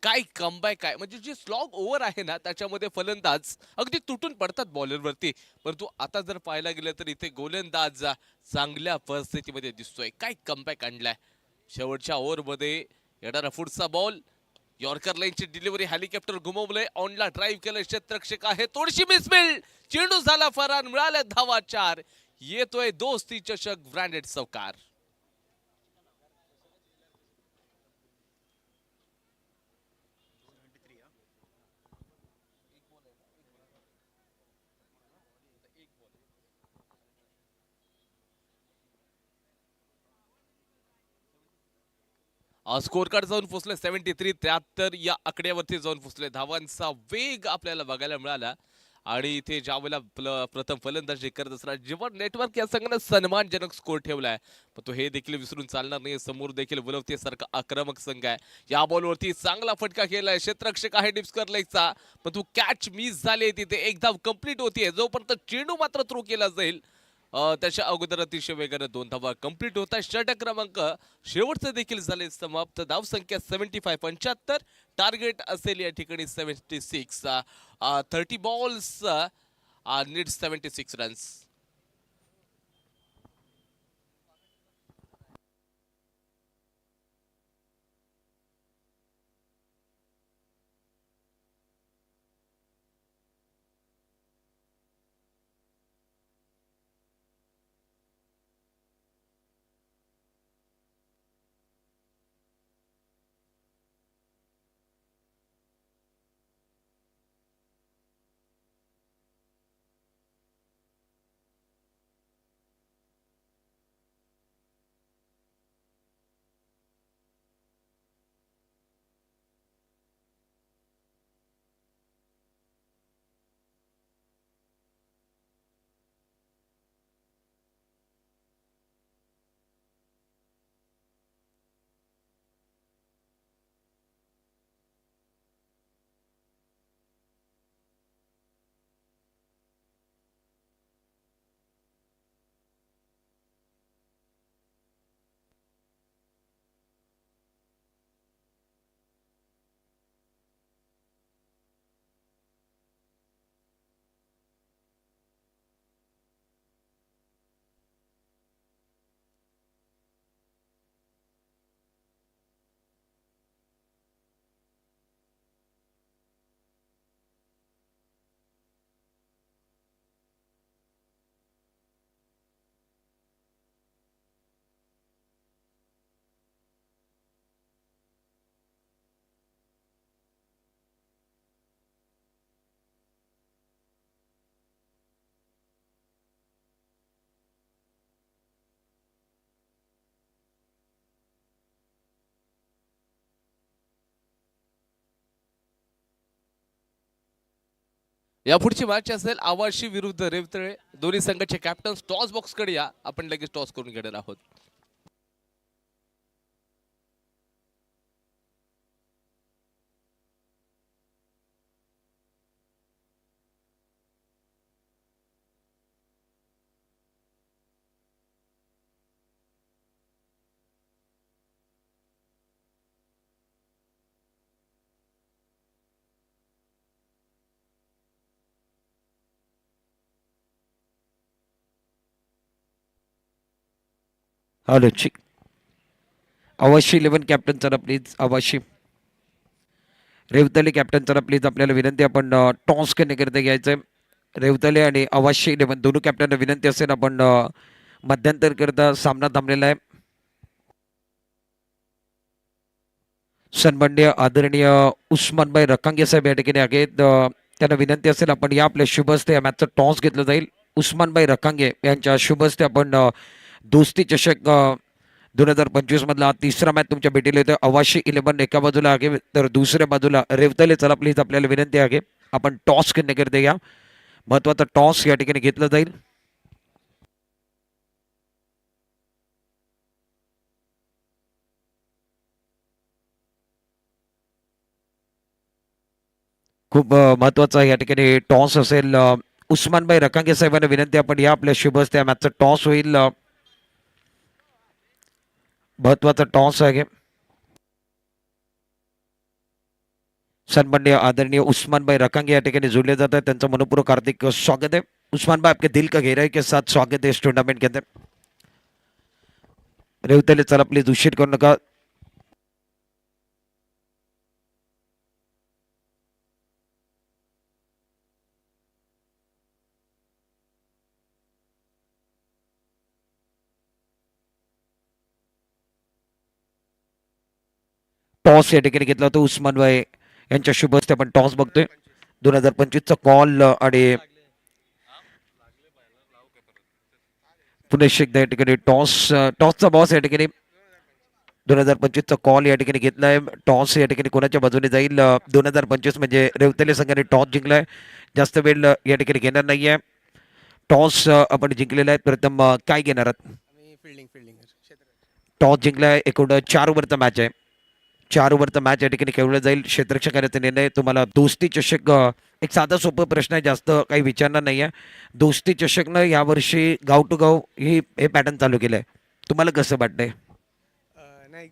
काय कमबॅक काय म्हणजे जे स्लॉग ओव्हर आहे ना त्याच्यामध्ये फलंदाज अगदी तुटून पडतात बॉलरवरती. परंतु आता जर पाहायला गेलं तर इथे गोलंदाज चांगल्या परिस्थितीमध्ये दिसतोय. काय कमबॅक आणलाय. शेवटच्या ओव्हरमध्ये येणारा पुढचा बॉल यॉर्कर लाईनची डिलिव्हरी हेलिकॉप्टर घुमवलंय. ऑनला ड्राईव्ह केलं. क्षेत्ररक्षक आहे. थोडीशी मिसफील्ड. चेंडू झाला फरार. मिळाल्या धावा 4. येतोय दोस्ती चषक ब्रँडेड चौकार. स्कोर कार्ड जाऊन पोहोचले 73. 73 या आकड्यावरती जाऊन पोहोचले. धावांचा वेग आपल्याला बघायला मिळाला आणि इथे ज्यावेळेला प्रथम फलंदाजी करत असताना जेव्हा नेटवर्क या संघाने सन्मानजनक स्कोर ठेवलाय पण तो हे देखील विसरून चालणार नाही. समोर देखील बोलवतेसारखा आक्रमक संघ आहे. या बॉलवरती चांगला फटका केलाय. क्षेत्ररक्षक आहे डिप्सकर लेगचा पण तू कॅच मिस झाली. तिथे एक धाव कंप्लीट होतीये. जोपर्यंत चेंडू मात्र थ्रो केला जाईल त्याच्या अगोदर अतिशय वेगाने 2 धावा कंप्लीट होत आहे. षटक क्रमांक शेवटचे देखील झाले समाप्त. धावसंख्या 75 75. टार्गेट असेल या ठिकाणी 76. 30 बॉल्स नीड 76 रन्स. यापुढची मॅच असेल आवाशी विरुद्ध रेवतळे. दोन्ही संघाचे कॅप्टन टॉस बॉक्स कडे या. आपण लगेच टॉस करून घेणार आहोत. हॅलो चिक अवश्य 11 कॅप्टन चला प्लीज. अवश्य रेवतले कॅप्टन चला प्लीज. आपल्याला विनंती आपण टॉस करण्याकरिता घ्यायचं आहे. रेवतले आणि अवश्य 11 दोन्ही कॅप्टनना विनंती असेल आपण मध्यंतर करता सामना थांबलेला आहे. सन्माननीय आदरणीय उस्मानभाई रकांगे साहेब या ठिकाणी आहेत. त्यांना विनंती असेल आपण या आपल्या शुभ हस्ते या मॅचचा टॉस घेतला जाईल. उस्मानभाई रकांगे यांच्या शुभ हस्ते आपण दोस्ती चषक 2025 मधला तिसरा मॅच तुमच्या भेटीला येतो. अवाशी 11 एका बाजूला आहे तर दुसऱ्या बाजूला रेवतले. चला प्लीज आपल्याला विनंती आहे आपण टॉस करण्याकरिता या. महत्वाचा टॉस या ठिकाणी घेतला जाईल. खूप महत्वाचा या ठिकाणी टॉस असेल. उस्मानभाई रकांगे साहेबांना विनंती आपण या आपल्या शुभ हस्ते या मॅचचा टॉस होईल. महत्वाचा टॉस आहे. सन्माननीय आदरणीय उस्मानभाई रकांगे या ठिकाणी जोड़े जाते हैं. त्यांचं मनपूर्वक हार्दिक स्वागत है. उस्मान भाई आपके दिल का गहराई के साथ स्वागत है इस टूर्नामेंट के अंदर. रेवतले चला प्लीज उशीर करू नका. टॉस या ठिकाणी घेतला होता उस्मानभाई यांच्या शुभ हस्ते आपण टॉस बघतोय. 2025 चा कॉल आणि पुणे एकदा या ठिकाणी टॉसचा बॉस या ठिकाणी 2025 चा कॉल या ठिकाणी घेतलाय. टॉस या ठिकाणी कोणाच्या बाजूने जाईल. 2025 म्हणजे रेवतले संघाने टॉस जिंकलाय. जास्त वेळ या ठिकाणी घेणार नाहीये. टॉस आपण जिंकलेला आहे. प्रथम काय घेणार आहात. टॉस जिंकलाय. एकूण 4 ओव्हरचा मॅच आहे. 4 ओव्हरचा मॅच या ठिकाणी खेळवला जाईल. क्षेत्ररक्षकाचा निर्णय तुम्हाला दोस्ती चषक एक साधा सोपा प्रश्न आहे, जास्त काही विचारणार नाही आहे. दोस्ती चषकनं यावर्षी गाव टू गाव हे पॅटर्न चालू केलं आहे. तुम्हाला कसं वाटतंय? नाही,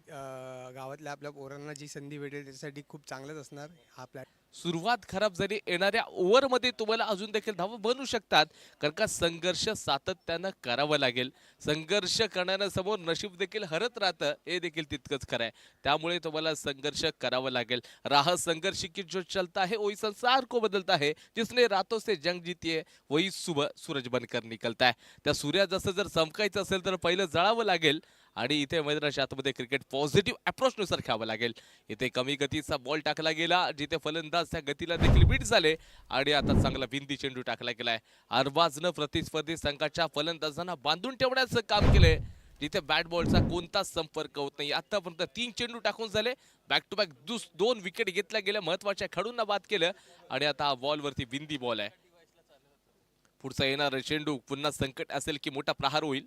गावातल्या आपल्या पोरांना जी संधी भेटेल त्याच्यासाठी खूप चांगलंच असणार हा प्लॅट. सुरुवात खराब झाली, येणाऱ्या ओव्हरमध्ये तुम्हाला अजून देखील धावा बनवू शकतात, कारण का संघर्ष सातत्यानं करावं लागेल. संघर्ष करणाऱ्या समोर नशीब देखील हरत राहतं, हे देखील तितकंच खरं आहे. त्यामुळे तुम्हाला संघर्ष करावं लागेल. राह संघर्ष की जो चलता है वही संसार को बदलता है, जिसने रातों से जंग जीती है वही सुबह सूरज बनकर निकलता है. त्या सूर्या जसं जर चमकायचं असेल तर पहिलं जळावं लागेल आणि इथे मैदानाच्या आतमध्ये क्रिकेट पॉझिटिव्ह अप्रोचनुसार खेळावं लागेल. इथे कमी गतीचा बॉल टाकला गेला, जिथे फलंदाज त्या गतीला देखील बीट झाले आणि आता चांगला बिंदी चेंडू टाकला गेलाय. अरबाजनं प्रतिस्पर्धी संघाच्या फलंदाजांना बांधून ठेवण्याचं काम केलंय, जिथे बॅट बॉलचा कोणताच संपर्क होत नाही. आतापर्यंत 3 चेंडू टाकून झाले, बॅक टू बॅक 2 विकेट घेतल्या गेल्या, महत्वाच्या खेळाडूंना बाद केलं आणि आता हा बॉलवरती बिंदी बॉल आहे. पुढचा येणारा चेंडू पुन्हा संकट असेल की मोठा प्रहार होईल.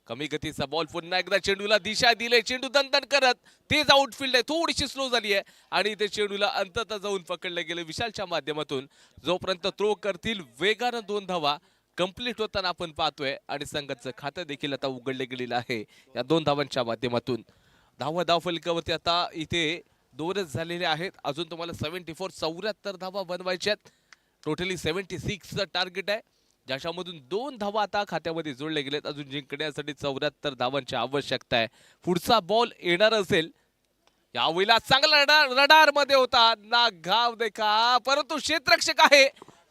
कमी गतीचा बॉल, पुन्हा एकदा चेंडूला दिशा दिले, चेंडू दणदण करत तेज आउटफील्ड आहे, थोडीशी स्लो झाली आहे आणि ते चेंडूला अंततः जाऊन पकडलं गेलं विशालच्या माध्यमातून. जोपर्यंत थ्रो करतील वेगानं 2 धावा कंप्लीट होताना आपण पाहतोय आणि संघाचं खातं देखील आता उघडले गेलेलं आहे या 2 धावांच्या माध्यमातून. धाव फलकावरती आता इथे 2च झालेले आहेत. अजून तुम्हाला 74 धावा बनवायच्यात. टोटली 76चं टार्गेट आहे, ज्याच्यामधून 2 धावा आता खात्यामध्ये जोडले गेलेत. अजून जिंकण्यासाठी 74 धावांची आवश्यकता आहे. पुढचा बॉल येणार असेल, यावेळेला चांगला रडार मध्ये होता ना, घाव देखा, परंतु क्षेत्ररक्षक आहे,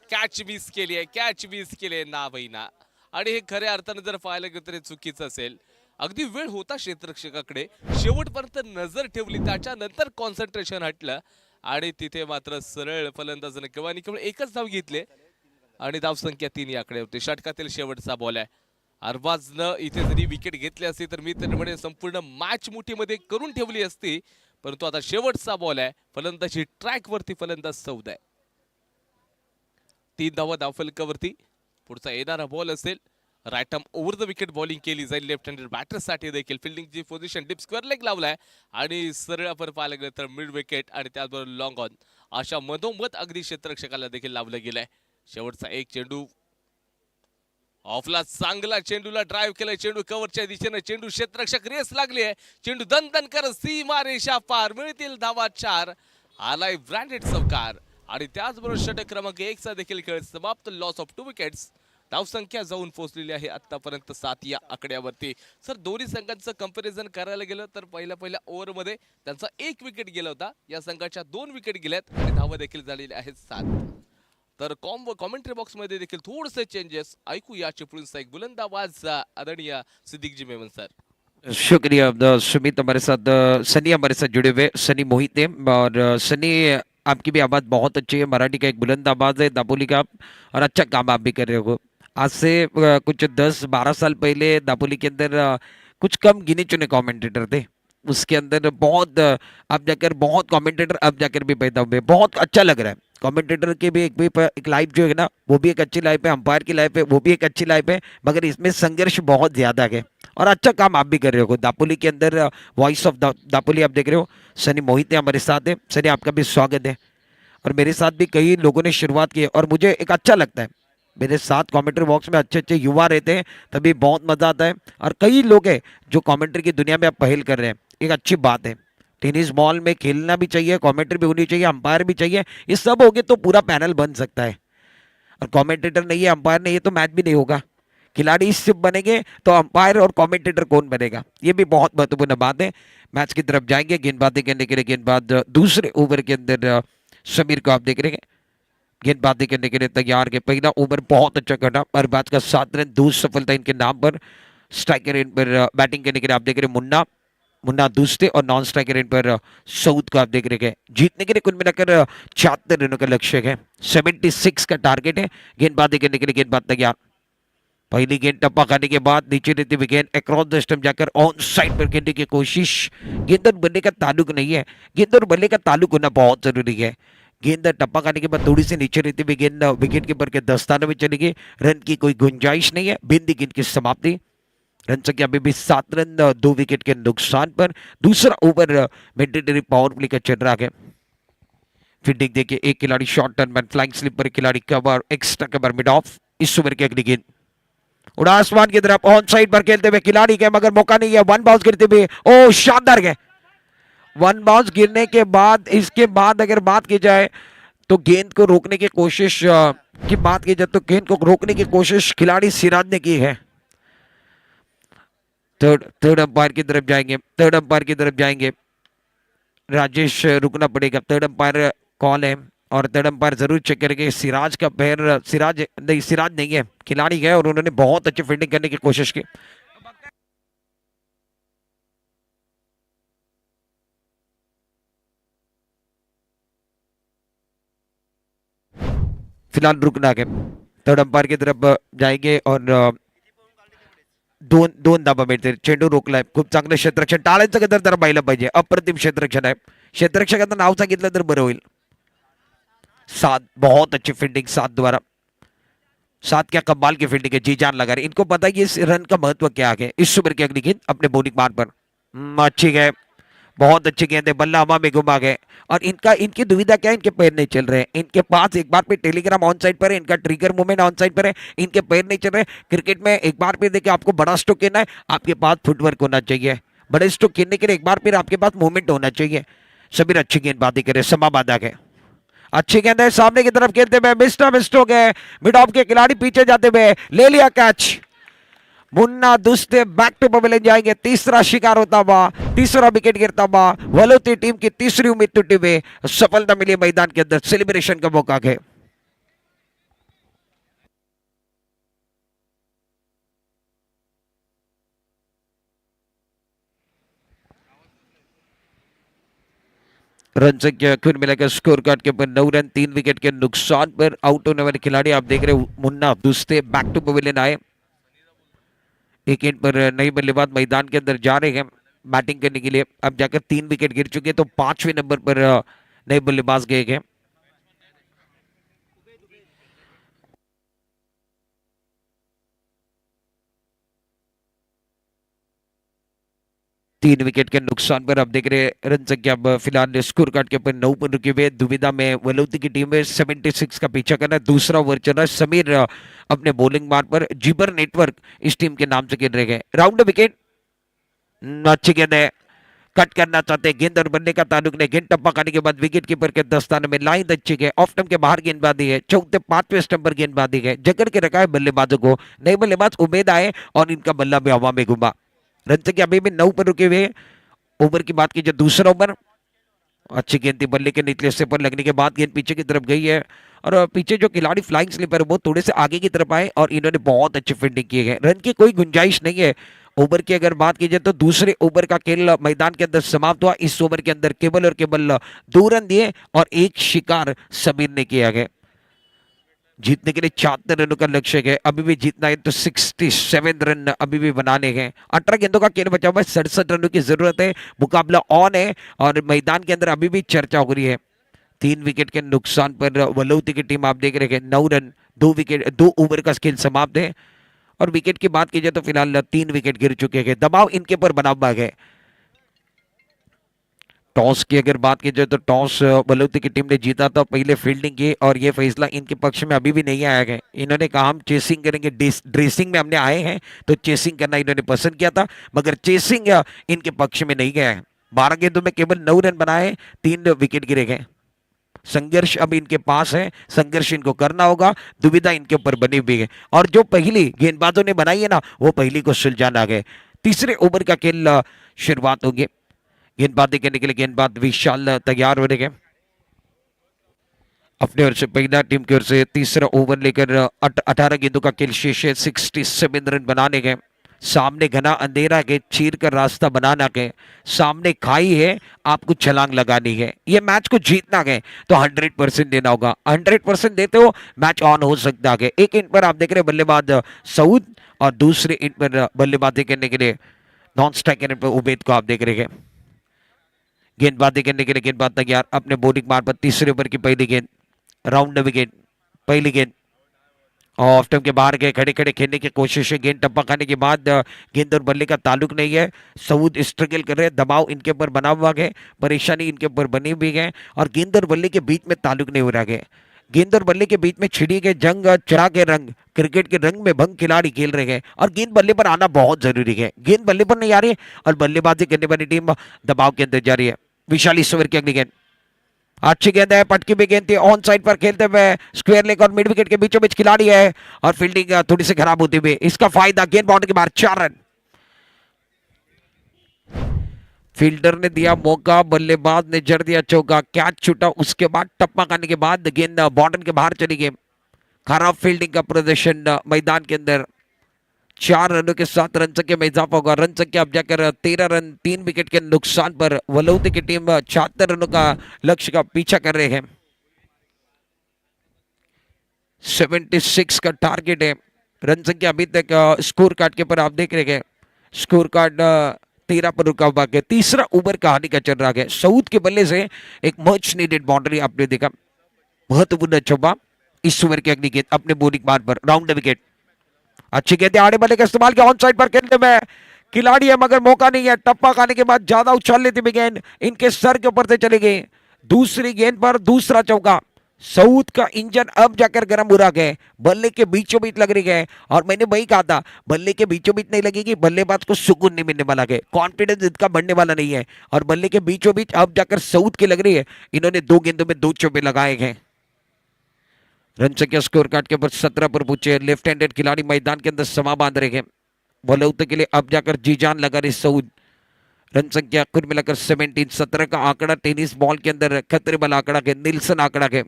कॅच मिस केली आहे, कॅच मिस केली ना बहिणा. आणि हे खऱ्या अर्थानं जर पाहायला गेलं तर चुकीचं असेल. अगदी वेळ होता क्षेत्ररक्षकाकडे, शेवटपर्यंत नजर ठेवली, त्याच्यानंतर कॉन्सन्ट्रेशन हटलं आणि तिथे मात्र सरळ फलंदाजाने केवळ एकच धाव घेतले आणि धावसंख्या 3 याकडे होते. षटकातील शेवटचा बॉल आहे. अरबाजनं इथे जरी विकेट घेतली असती तर मी तर म्हणे संपूर्ण मॅच मुठीमध्ये करून ठेवली असती, परंतु आता शेवटचा बॉल आहे. फलंदाजी ट्रॅक वरती, फलंदाज 14 आहे. 3 धावा धावफलकावरती. पुढचा येणारा बॉल असेल, right arm over the wicket bowling केली जाईल लेफ्ट हँडेड बॅटरसाठी देखील. फिल्डिंगची पोझिशन डीप स्क्वेअर लेग लावलाय आणि सरळ आपण पाहायला गेलं तर मिड विकेट आणि त्याचबरोबर लॉंग ऑन अशा मधोमध अगदी क्षेत्ररक्षकाला देखील लावलं गेलंय. शेवटचा एक चेंडू ऑफला, चांगला चेंडूला ड्राईव्ह केलाय, चेंडू कव्हरच्या दिशेने, चेंडू क्षेत्ररक्षक रेस लागली आहे, चेंडू दणदण करत सीमा रेषा पार, मिळतील धावा 4. आलाय ब्रँडेड चौकार आणि त्याचबरोबर षटक क्रमांक 1चा देखील खेळ समाप्त. Loss of 2 wickets. धावसंख्या जाऊन पोहोचलेली आहे आतापर्यंत 7 या आकड्यावरती. सर, दोन्ही संघांचं कंपॅरिझन करायला गेलं तर पहिल्या ओव्हरमध्ये त्यांचा 1 विकेट गेला होता, या संघाच्या 2 विकेट गेल्यात आणि धावा देखील झालेल्या आहेत 7. तर कॉमेंट्री बॉक्स मध्ये देखील थोडेसे चेंजेस ऐकूया. चिपळूणचा एक बुलंद आवाज आदरणीय सिद्दीक जी मेमन सर. शुक्रिया सुमित, हमारे साथ सनी हमारे साथ जुड़े हुए, सनी मोहित है। और सनी, आपकी भी आवाज़ बहुत अच्छी है, मराठी का एक बुलंद आवाज़ है दापोली का, और अच्छा काम आप भी कर रहे हो। आज से कुछ 10-12 साल पहले दापोली के अंदर कुछ कम गिने चुने कमेंटेटर थे, उसके अंदर बहुत अब जाकर बहुत कमेंटेटर अब जाकर भी पैदा हुए। बहुत अच्छा लग रहा है कमेंटेटर के भी एक लाइफ जो है ना, वो भी एक अच्छी लाइफ है, अंपायर की लाइफ है वो भी एक अच्छी लाइफ है, मगर इसमें संघर्ष बहुत ज़्यादा है। और अच्छा काम आप भी कर रहे हो दापोली के अंदर। वॉइस ऑफ दापोली आप देख रहे हो, सनी मोहित हमारे साथ है। सनी, आपका भी स्वागत है। और मेरे साथ भी कई लोगों ने शुरुआत की है और मुझे एक अच्छा लगता है, मेरे साथ कमेंट्री बॉक्स में अच्छे अच्छे युवा रहते हैं, तभी बहुत मज़ा आता है। और कई लोग हैं जो कमेंट्री की दुनिया में आप पहल कर रहे हैं, एक अच्छी बात है। टेनिस बॉल में खेलना भी चाहिए, कमेंट्री भी होनी चाहिए, अंपायर भी चाहिए, ये सब हो गए तो पूरा पैनल बन सकता है। और कमेंटेटर नहीं है, अंपायर नहीं है, तो मैच भी नहीं होगा। खिलाड़ी सिर्फ बनेंगे तो अंपायर और कमेंटेटर कौन बनेगा, ये भी बहुत महत्वपूर्ण बात है। मैच की तरफ जाएंगे, गेंदबाजी करने के लिए गेंदबाज दूसरे ओवर के अंदर समीर को आप देख रहे हैं गेंदबाजी करने के लिए तैयार के। पहला ओवर बहुत अच्छा करना, अरबाज का 7 रन, 2 सफलता इनके नाम पर। स्ट्राइकर इन पर बैटिंग करने के लिए आप देख रहे हैं मुन्ना दूसरे, और नॉन स्ट्राइकर इन पर सऊद को आप देख रहे हैं। जीतने के लिए कुल मिलाकर 76 रनों का लक्ष्य है, 76 का टारगेट है। गेंदबाजी करने के लिए गेंदबाज तैयार। पहली गेंद टप्पा खाने के बाद नीचे रहती हुई गेंद अक्रॉस द स्टंप जाकर ऑन साइड पर खेलने की कोशिश। गेंद और बल्ले का ताल्लुक नहीं है, गेंद और बल्ले का ताल्लुक होना बहुत जरूरी है। गेंद टप्पा खाने के बाद थोड़ी सी नीचे रहती हुई गेंद विकेट कीपर के दस्ताने में चली गई, रन की कोई गुंजाइश नहीं है। बिंदी गेंद की समाप्ति। रन संख्या अभी भी 7 रन 2 विकेट के नुकसान पर। दूसरा ओवर मैंडेटरी पावर प्ले का चल रहा है। फील्डिंग देखिए, एक खिलाड़ी शॉर्ट टर्न में, फ्लाइंग स्लिप पर खिलाड़ी cover, extra cover mid of. इस ओवर की अगली गेंद उड़ा आसमान की तरफ, ऑन साइड पर खेलते हुए खिलाड़ी के, मगर मौका नहीं है। वन बाउंस गिरते हुए, ओ शानदार गए। वन बाउंस गिरने के बाद, इसके बाद अगर बात की जाए तो गेंद को रोकने की कोशिश की बात की जाए तो गेंद को रोकने की कोशिश खिलाड़ी सिराज ने की है। थर्ड अंपायर की तरफ जाएंगे, थर्ड अंपायर की तरफ जाएंगे। राजेश रुकना पड़ेगा, थर्ड अंपायर कॉल है और थर्ड अंपायर जरूर चेक करेंगे सिराज का पैर। सिराज नहीं है, खिलाड़ी है और उन्होंने बहुत अच्छी फील्डिंग करने की कोशिश की। फिलहाल रुकना है, थर्ड अंपायर की तरफ जाएंगे और दोन धाबा मिळते, चेंडू रोखलाय, खूप चांगलं क्षेत्ररक्षण, टाळ्यांचं गजर जरा पाहिलं पाहिजे, अप्रतिम क्षेत्ररक्षण आहे। क्षेत्ररक्षकाचं नाव सांगितलं तर बरं होईल। सात, बहुत अच्छी फील्डिंग सात द्वारा। सात क्या कमाल की फील्डिंग है, जी जान लगा रही, इनको पता है कि इस रन का महत्व क्या है। इस ओवर की अगली गेंद अपने बॉलिंग मार्ग पर, अच्छी गए, बहुत अच्छी गेंद है, बल्ला हवा में घुमा गए। और इनकी दुविधा क्या है, इनके पैर नहीं चल रहे हैं। इनके पास एक बार पे टेलीग्राम ऑन साइड पर है, इनका ट्रिगर मूवमेंट ऑन साइड पर है, इनके पैर नहीं चल रहे। क्रिकेट में एक बार फिर देखिए, आपको बड़ा स्ट्रोक खेलना है, आपके पास फुटवर्क होना चाहिए। बड़े स्ट्रोक खेलने के लिए एक बार फिर आपके पास मूवमेंट होना चाहिए। सभी अच्छी गेंदबाजी करे, समा बांधा गए, अच्छी गेंद है, सामने की तरफ खेलते हुए मिस्ट हो गए। मिड ऑफ के खिलाड़ी पीछे जाते हुए ले लिया catch. Munna Duste back to pavilion जाएंगे, तीसरा शिकार होता हुआ, तीसरा विकेट गिरता हुआ। वलोती टीम की तीसरी उम्मीद टूटे हुए, सफलता मिली मैदान के अंदर, सेलिब्रेशन का मौका है। रन संख्या कुल मिलाकर स्कोर कार्ड के ऊपर 9 रन 3 विकेट के नुकसान पर आउट होने वाले खिलाड़ी आप देख रहे हो, Munna Duste back to pavilion आए। एक एंड पर नई बल्लेबाज मैदान के अंदर जा रहे हैं बैटिंग करने के लिए। अब जाकर 3 विकेट गिर चुके, तो 5वें नंबर पर नए बल्लेबाज गए हैं। तीन विकेट के नुकसान पर आप देख रहे हैं रन संख्या फिलहाल स्कोर कार्ड के ऊपर 9 पर रुके हुए। दुविधा में वलोती की टीम में 76 का पीछा करना है। दूसरा ओवर चल रहा है, समीर अपने बॉलिंग मार्ग पर, जिबर नेटवर्क इस टीम के नाम से खेल रहे हैं। राउंड विकेट, अच्छी गेंद है, कट करना चाहते हैं गेंद और बल्ले का ताल्लुक ने। गेंद टप्पा खाने के बाद विकेट कीपर के दस्ताने में लाइन अच्छी है, ऑफ स्टंप के बाहर गेंदबाजी है, चौथे 5वें स्टंप पर गेंदबाजी है, जकड़ के रखा है बल्लेबाजों को। नए बल्लेबाज उमेद आए और इनका बल्ला भी हवा में घुमा। रन संख्या अभी भी 9 पर रुके हुए। ओवर की बात कीजिए, दूसरा ओवर, अच्छी गेंद थी, बल्ले के निचले हिस्से पर लगने के बाद गेंद पीछे की तरफ गई है और पीछे जो खिलाड़ी फ्लाइंग स्लीपर वो थोड़े से आगे की तरफ आए और इन्होंने बहुत अच्छी फील्डिंग की है। रन की कोई गुंजाइश नहीं है। ओवर की अगर बात की जाए तो दूसरे ओवर का खेल मैदान के अंदर समाप्त हुआ। इस ओवर के अंदर केवल और केवल 2 रन दिए और एक शिकार समीर ने किया है। जीतने के लिए 74 रनों का लक्ष्य है, अभी भी जीतना है तो 67 रन अभी भी बनाने हैं। 18 गेंदों का खेल बचा हुआ है, 67 रनों की जरूरत है। मुकाबला ऑन है और मैदान के अंदर अभी भी चर्चा हो रही है। 3 विकेट के नुकसान पर वलोती की टीम आप देख रहे हैं 9 रन 2 ओवर का खेल समाप्त है। और विकेट की बात की जाए तो फिलहाल 3 विकेट गिर चुके हैं, दबाव इनके ऊपर बना हुआ है। टॉस की अगर बात की जाए तो टॉस बलूती की टीम ने जीता था, पहले फील्डिंग की और ये फैसला इनके पक्ष में अभी भी नहीं आया है। इन्होंने कहा हम चेसिंग करेंगे, ड्रेसिंग में हमने आए हैं तो चेसिंग करना इन्होंने पसंद किया था, मगर चेसिंग इनके पक्ष में नहीं गया है। 12 गेंदों में केवल 9 रन बनाए, 3 विकेट गिरे गए। संघर्ष अब इनके पास है, संघर्ष इनको करना होगा, दुविधा इनके ऊपर बनी हुई है और जो पहली गेंदबाजों ने बनाई है ना, वो पहली को सुलझाना गए। तीसरे ओवर का खेल शुरुआत होगी। गेंदबाजी करने के लिए गेंदबाज विशाल तैयार हो रहे हैं। अपने ओर से पहला टीम की ओर से तीसरा ओवर लेकर 18 गेंदों का खेल शेष है। 67 रन बनाने गए। सामने घना अंधेरा के चीर कर रास्ता बनाना के, सामने खाई है, आपको छलांग लगानी है। ये मैच को जीतना है तो 100% देना होगा। 100% देते हो मैच ऑन हो सकता है। एक इंट पर आप देख रहे हैं बल्लेबाज सऊद और दूसरे इंट पर बल्लेबाजी करने के लिए नॉन स्ट्राइकर पर उबैद को आप देख रहे हैं। गेंदबाजी करने के लिए गेंदबाज तैयार, अपने बॉलिंग मार्ग पर तीसरे ओवर की पहली गेंद, राउंड विकेट, पहली गेंद ऑफ टर्म के बाहर गए, खड़े खड़े खेलने की कोशिश है, गेंद टप्पा खाने के बाद गेंद और बल्ले का ताल्लुक नहीं है। सऊद स्ट्रगल कर रहे हैं, दबाव इनके ऊपर बना हुआ है, परेशानी इनके ऊपर बनी हुई है और गेंद और बल्ले के बीच में ताल्लुक नहीं हो रहा है। गेंद और बल्ले के बीच में छिड़ी के जंग, चढ़ा के रंग, क्रिकेट के रंग में भंग खिलाड़ी खेल रहे हैं और गेंद बल्ले पर आना बहुत जरूरी है। गेंद बल्ले पर नहीं आ रही है और बल्लेबाजी करने वाली टीम दबाव के अंदर जा रही है। विशाल इस ओवर की अगली गेंद, अच्छी गेंद है, पटकी भी गेंद थी, ऑन साइड पर खेलते हुए स्क्वायर लेग और मिड विकेट के बीचों बीच खिलाड़ी है और फील्डिंग थोड़ी सी खराब होती हुई, इसका फायदा, गेंद बाउंड्री के बाहर, 4 रन। फील्डर ने दिया मौका, बल्लेबाज ने जड़ दिया चौका, कैच छूटा, उसके बाद टप्पा खाने के बाद गेंद बाउंड्री के बाहर चली गई। खराब फील्डिंग का प्रदर्शन मैदान के अंदर। 4 रनों के साथ रन संख्या में इजाफा होगा। रन संख्या अब जाकर 13 रन, 3 विकेट के नुकसान पर वलौती की टीम 76 रनों का लक्ष्य का पीछा कर रहे हैं। 76 का टारगेट है। रन संख्या अभी तक स्कोर कार्ड के ऊपर आप देख रहे हैं, स्कोर कार्ड 13 पर रुका हुआ है। तीसरा ओवर कहानी का चल रहा है। सऊद के बल्ले से एक मच नीडेड बाउंड्री आपने देखा, महत्वपूर्ण चौका। इस ओवर की अगली गेंद अपने बॉलिंग मार्ग पर, राउंड द विकेट, अच्छी गेंद आड़े बल्ले का इस्तेमाल किया, ऑन साइड पर खेलने में खिलाड़ी है मगर मौका नहीं है। टप्पा खाने के बाद ज्यादा उछाल लेती हुई गेंद इनके सर के ऊपर से चली गई। दूसरी गेंद पर दूसरा चौका। सऊद का इंजन अब जाकर गर्म हो रहा है, बल्ले के बीचों बीच लग रही है और मैंने वही कहा था, बल्ले के बीचों बीच नहीं लगेगी, बल्लेबाज को सुकून नहीं मिलने वाला है, कॉन्फिडेंस इनका बढ़ने वाला नहीं है और बल्ले के बीचों बीच अब जाकर सऊद की लग रही है। इन्होंने 2 गेंदों में 2 चौके लगाए हैं। रन संख्या स्कोर कार्ड के ऊपर 17 पर पूछे। लेफ्ट हैंडेड खिलाड़ी मैदान के अंदर समा बांध रहे हैं। बलौते के लिए अब जाकर जी जान लगा रही सऊद। रन संख्या कुल मिलाकर 17, 17 का आंकड़ा टेनिस बॉल के अंदर खतरे वाला आंकड़ा है, निल्सन आंकड़ा है।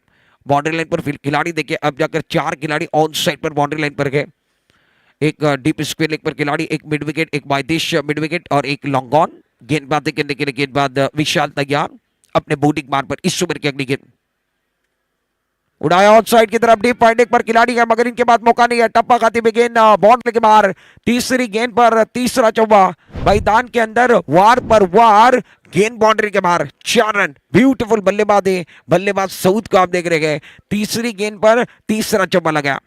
बाउंड्री लाइन पर खिलाड़ी देखिए अब जाकर 4 खिलाड़ी ऑन साइड पर बाउंड्री लाइन पर गए। एक डीप स्क्वायर लेग पर खिलाड़ी, एक मिड विकेट, एक बायदेश मिड विकेट और एक लॉन्ग ऑन। गेंदबाजी करने के लिए गेंदबाज विशाल तैयार अपने बॉलिंग मार्ग पर। इस ओवर की अगली गेंद उड़ाया ऑन साइड की तरफ, डीप पॉइंट पर खिलाड़ी है मगर इनके बाद मौका नहीं है। टप्पा खाती हुई गेंद बाउंड्री के बाहर। तीसरी गेंद पर तीसरा चौका मैदान के अंदर, वार पर वार, गेंद बाउंड्री के बाहर, 4 रन। ब्यूटीफुल बल्लेबाजी, बल्लेबाज सऊद को आप देख रहे हैं। तीसरी गेंद पर तीसरा चौका लगा।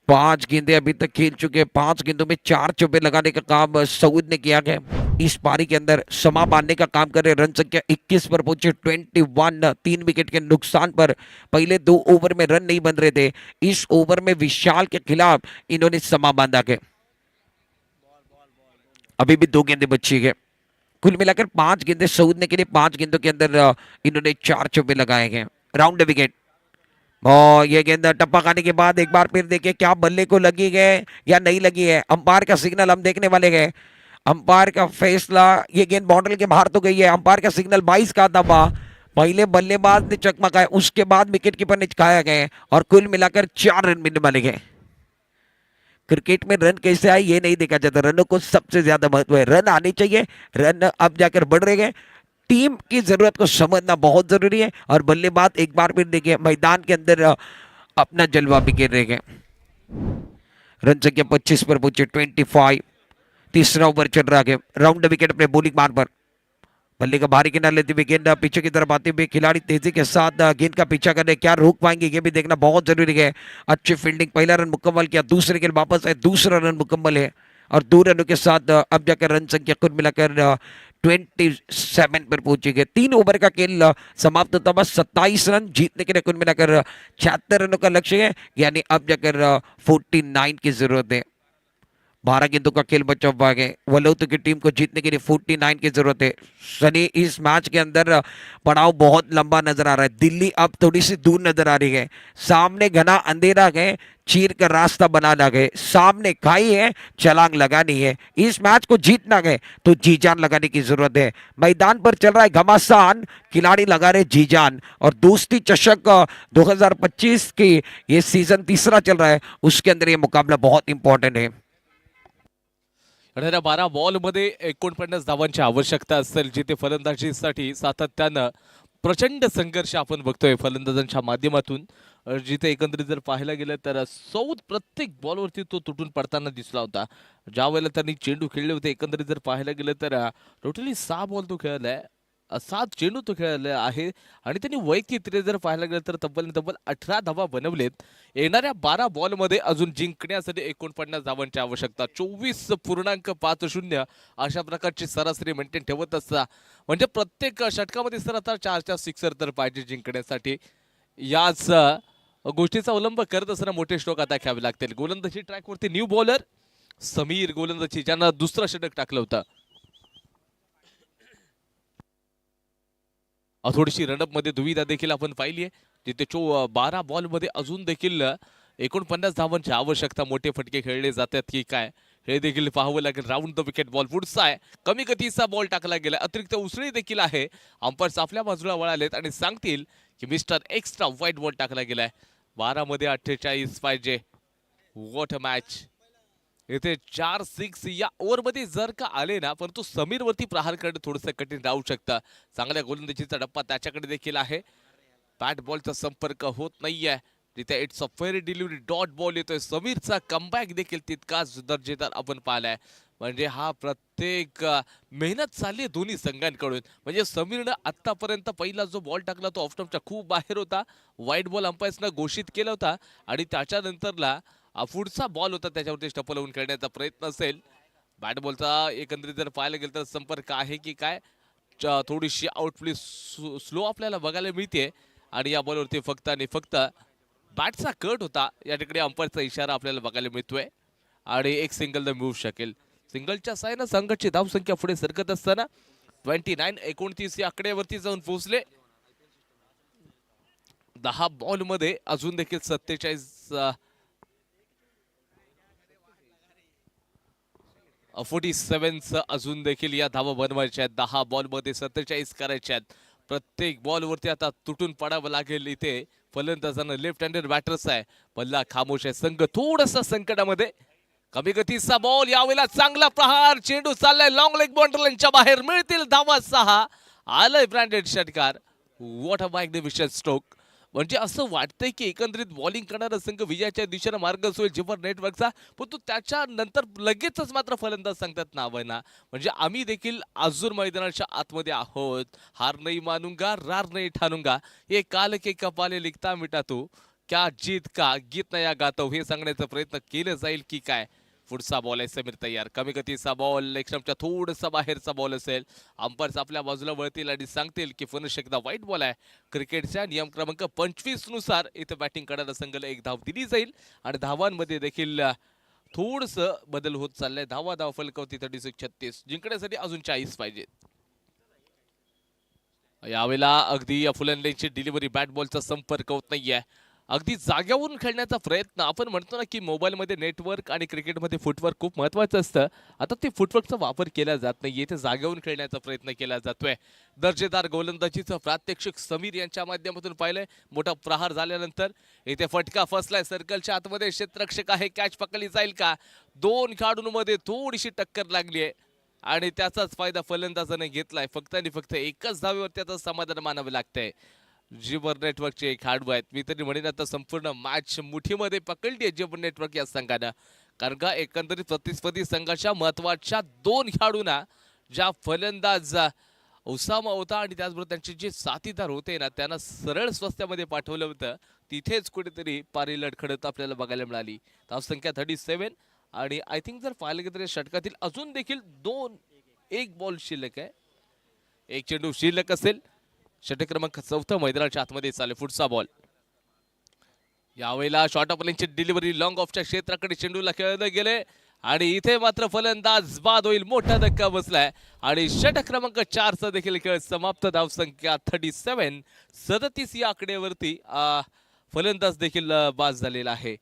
5 गेंदें अभी तक खेल चुके, 5 गेंदों में 4 चौके लगाने का काम सऊद ने किया है। इस पारी के अंदर समा बांधने का काम कर रहे। रन संख्या 21 पर पहुंचे, 21, 3 विकेट के नुकसान पर। पहले 2 ओवर में रन नहीं बन रहे थे, इस ओवर में विशाल के खिलाफ इन्होंने समा बांधा है। अभी भी 2 गेंदें बची है। कुल मिलाकर 5 गेंदें सऊद ने के लिए, 5 गेंदों के अंदर इन्होंने 4 चौके लगाए हैं। राउंड विकेट और ये गेंद टप्पा खाने के बाद एक बार फिर देखिए क्या बल्ले को लगी है या नहीं लगी है। अंपायर का सिग्नल हम देखने वाले हैं, अंपायर का फैसला। ये गेंद बाउंड्री के बाहर तो गई है, अंपायर का सिग्नल 22 का दबा। पहले बल्लेबाज ने चकमकाया, उसके बाद विकेट कीपर ने चकाया गया और कुल मिलाकर 4 रन मिलने वाले हैं। क्रिकेट में रन कैसे आए ये नहीं देखा जाता, रनों को सबसे ज्यादा महत्व है। रन आने चाहिए, रन अब जाकर बढ़ रहे हैं। टीम की जरूरत को समझना बहुत जरूरी है और बल्लेबाज एक बार फिर देखिए मैदान के अंदर अपना जलवा बिखेर रहे हैं। रन संख्या 25 पर पहुंचे, 25। तीसरा ओवर चल रहा है। राउंड विकेट अपने बॉलिंग मार्ग पर, बल्ले का भारी किनारा लेते हुए गेंद पीछे की तरफ आते हुए खिलाड़ी तेजी के साथ गेंद का पीछा करने, क्या रोक पाएंगे ये भी देखना बहुत जरूरी है। अच्छी फील्डिंग, पहला रन मुकम्मल किया, दूसरे गेंद वापस है, दूसरा रन मुकम्मल है और 2 रनों के साथ अब जाकर रन संख्या कुल मिलाकर 27 पर पहुंची गए। 3 ओवर का खेल समाप्त होता, बस 27 रन जीतने के लिए कुल मिलाकर 76 रनों का लक्ष्य है, यानी अब जाकर 49 की जरूरत है। 12 गेंदों का खेल बचा हुआ है। वलोत की टीम को जीतने के लिए 49 की जरूरत है। सनी, इस मैच के अंदर पड़ाव बहुत लंबा नजर आ रहा है। दिल्ली अब थोड़ी सी दूर नजर आ रही है। सामने घना अंधेरा है, चीर कर रास्ता बनाना है। सामने खाई है, छलांग लगानी है। इस मैच को जीतना है तो जी जान लगाने की जरूरत है। मैदान पर चल रहा है घमासान, खिलाड़ी लगा रहे जी जान और दोस्ती चषक 2025 की ये सीजन तीसरा चल रहा है, उसके अंदर ये मुकाबला बहुत इंपॉर्टेंट है। येणाऱ्या 12 बॉलमध्ये 49 धावांची आवश्यकता असेल, जिथे फलंदाजीसाठी सातत्यानं प्रचंड संघर्ष आपण बघतोय फलंदाजांच्या माध्यमातून, जिथे एकंदरीत जर पाहायला गेलं तर सौद प्रत्येक बॉलवरती तो तुटून पडताना दिसला होता. ज्या वेळेला त्यांनी चेंडू खेळले होते, एकंदरीत जर पाहायला गेलं तर टोटली 6 बॉल तो खेळलाय 7 चेंडू तो खेळले आहे आणि त्यांनी वैयक्तिकरित्या जर पाहायला गेलं तर तब्बल 18 धावा बनवलेत. येणाऱ्या 12 बॉलमध्ये अजून जिंकण्यासाठी 49 धावांची आवश्यकता. 24.50 अशा प्रकारची सरासरी मेंटेन ठेवत असता म्हणजे प्रत्येक षटकामध्ये सर आता 4 सिक्सर तर पाहिजे जिंकण्यासाठी. याच गोष्टीचा अवलंब करत असताना मोठे स्ट्रोक आता घ्यावे लागतील. गोलंदाजी ट्रॅकवरती न्यू बॉलर समीर गोलंदाजी ज्यांना दुसरं षटक टाकलं होतं. थोडीशी रनअप मध्ये दुविधा देखील आपण पाहिली आहे, जिथे 12 बॉल मध्ये अजून देखील 49 धावांची आवश्यकता. मोठे फटके खेळले जातात की काय हे देखील पाहावं लागेल. राऊंड द विकेट बॉल पुढचा आहे, कमी गतीचा बॉल टाकला गेला, अतिरिक्त उसळी देखील आहे. अंपायर्स आपल्या बाजूला वळालेत आणि सांगतील की मिस्टर एक्स्ट्रा व्हाईट बॉल टाकला गेलाय. 12 मध्ये 48 पाहिजे. What a match. इथे 4-6 या ओव्हरमध्ये जर का आले ना, परंतु समीर वरती प्रहार करणं थोडंसं कठीण राहू शकतं. चांगल्या गोलंदाजीचा डप्पा त्याच्याकडे देखील आहे. बॅट बॉलचा संपर्क होत नाहीये तिथे. It's a fair delivery, dot ball येतोय. समीरचा कमबॅक देखील तितकाच दर्जेदार आपण पाहिलाय. म्हणजे हा प्रत्येक मेहनत चालली दोन्ही संघांकडून. म्हणजे समीरनं आतापर्यंत पहिला जो बॉल टाकला तो ऑफ स्टंपच्या खूप बाहेर होता. व्हाईट बॉल अंपायर्सनं घोषित केला होता आणि त्याच्यानंतरला पुढचा बॉल होता त्याच्यावरती स्टंप लावून खेळण्याचा प्रयत्न असेल. बॅट बॉलचा एकंदरीत जर पाहायला गेलं तर संपर्क आहे की काय. थोडीशी आउटप्ले स्लो आपल्याला बघायला मिळते आणि या बॉलवरती फक्त आणि फक्त बॅटचा कट होता. या ठिकाणी अंपायरचा इशारा आपल्याला बघायला मिळतोय आणि एक सिंगल द मिळू शकेल. सिंगलच्या साहाय्यानं संघाची धावसंख्या पुढे सरकत असताना 29-29 या आकड्यावरती जाऊन पोहोचले. 10 बॉल मध्ये अजून देखील 47 47 अजून देखील या धावा बनवायच्या आहेत. 10 बॉल मध्ये 47 करायच्या आहेत. प्रत्येक बॉल वरती आता तुटून पडावं लागेल. इथे फलंदाजांना लेफ्ट हँडेड बॅटर्स आहे. पल्ला खामोश आहे. संघ थोडासा संकटामध्ये. कमी गतीचा बॉल, यावेळेला चांगला प्रहार. चेंडू चाललाय लॉंग लेग बाउंड्रीच्या बाहेर. मिळतील धावा 6. आलंय ब्रँडेड षटकार. What a magnificent stroke. म्हणजे असं वाटतंय की एकंदरीत बॉलिंग करणारा संघ विजयाच्या दिशेनं मार्ग सोय जिवर नेटवर्कचा, पण तो त्याच्यानंतर लगेचच मात्र फलंदाज सांगतात नावं ना. म्हणजे आम्ही देखील अजून मैदानाच्या आतमध्ये आहोत. हार नाही मानूंगा, रार नाही ठानूंगा, ये काल के कपाले लिखता मिटा तू, क्या जीत का गीत नया गातो, हे सांगण्याचा प्रयत्न केलं जाईल की काय. पुढचा बॉल आहे समीर तयार. कमी गतीचा बॉल, लेग स्टंपच्या थोडासा बाहेरचा बॉल असेल. अंपायर्स आपल्या बाजूला वळतील आणि सांगतील की पुन्हा एकदा व्हाईट बॉल आहे. क्रिकेटच्या नियम क्रमांक 25 नुसार इथे बॅटिंग करणारा संघाला एक धाव दिली जाईल आणि धावांमध्ये देखील थोडस बदल होत चाललाय. धाव फलकावती 36 जिंकण्यासाठी अजून 40 पाहिजे. यावेळेला अगदी फुलंदाजीची डिलिव्हरी, बॅट बॉलचा संपर्क होत नाहीये. अगदी जाग्यावरून खेळण्याचा प्रयत्न. आपण म्हणतो ना की मोबाईलमध्ये नेटवर्क आणि क्रिकेटमध्ये फुटवर्क खूप महत्वाचं असतं. आता ते फुटवर्कचा वापर केला जात नाही. इथे जाग्यावरून खेळण्याचा प्रयत्न केला जातोय. दर्जेदार गोलंदाजीचं प्रात्यक्षिक समीर यांच्या माध्यमातून पाहिलंय. मोठा प्रहार झाल्यानंतर इथे फटका फसलाय. सर्कलच्या आतमध्ये क्षेत्ररक्षक आहे. कॅच पकडली जाईल का. 2 खेळाडूंमध्ये थोडीशी टक्कर लागली आहे आणि त्याचाच फायदा फलंदाजाने घेतलाय. फक्त आणि फक्त एकच धावेवर त्याचं समाधान मानावं लागतंय. जिवर नेटवर्कचे खेळाडू आहेत. मी तरी म्हणेन आता संपूर्ण मॅच मुठीमध्ये पकडली आहे जिवर नेटवर्क या संघानं. कारण का एकंदरीत प्रतिस्पर्धी संघाच्या महत्वाच्या 2 खेळाडूंना ज्या फलंदाज उसामा होता आणि त्याचबरोबर त्यांचे जे साथीदार होते ना, त्यांना सरळ स्वस्त्यामध्ये पाठवलं होतं. तिथेच कुठेतरी पारी लडखडत आपल्याला बघायला मिळाली. धावसंख्या 37 आणि आय थिंक जर पाहिलं गेलं तर षटकातील अजून देखील 1 बॉल शिल्लक आहे. 1 चेंडू शिल्लक असेल. षटक क्रमांक 4 मैदानाच्या आतमध्ये चालू. पुढचा बॉल, यावेळेला शॉर्ट ऑफ लेनची डिलिव्हरी लॉंग ऑफच्या क्षेत्राकडे चेंडूला खेळले गेले आणि इथे मात्र फलंदाज बाद होईल. मोठा धक्का बसलाय आणि षटक क्रमांक 4 देखील खेळ समाप्त. धावसंख्या 37 या आकड्यावरती फलंदाज देखील बाद झालेला आहे.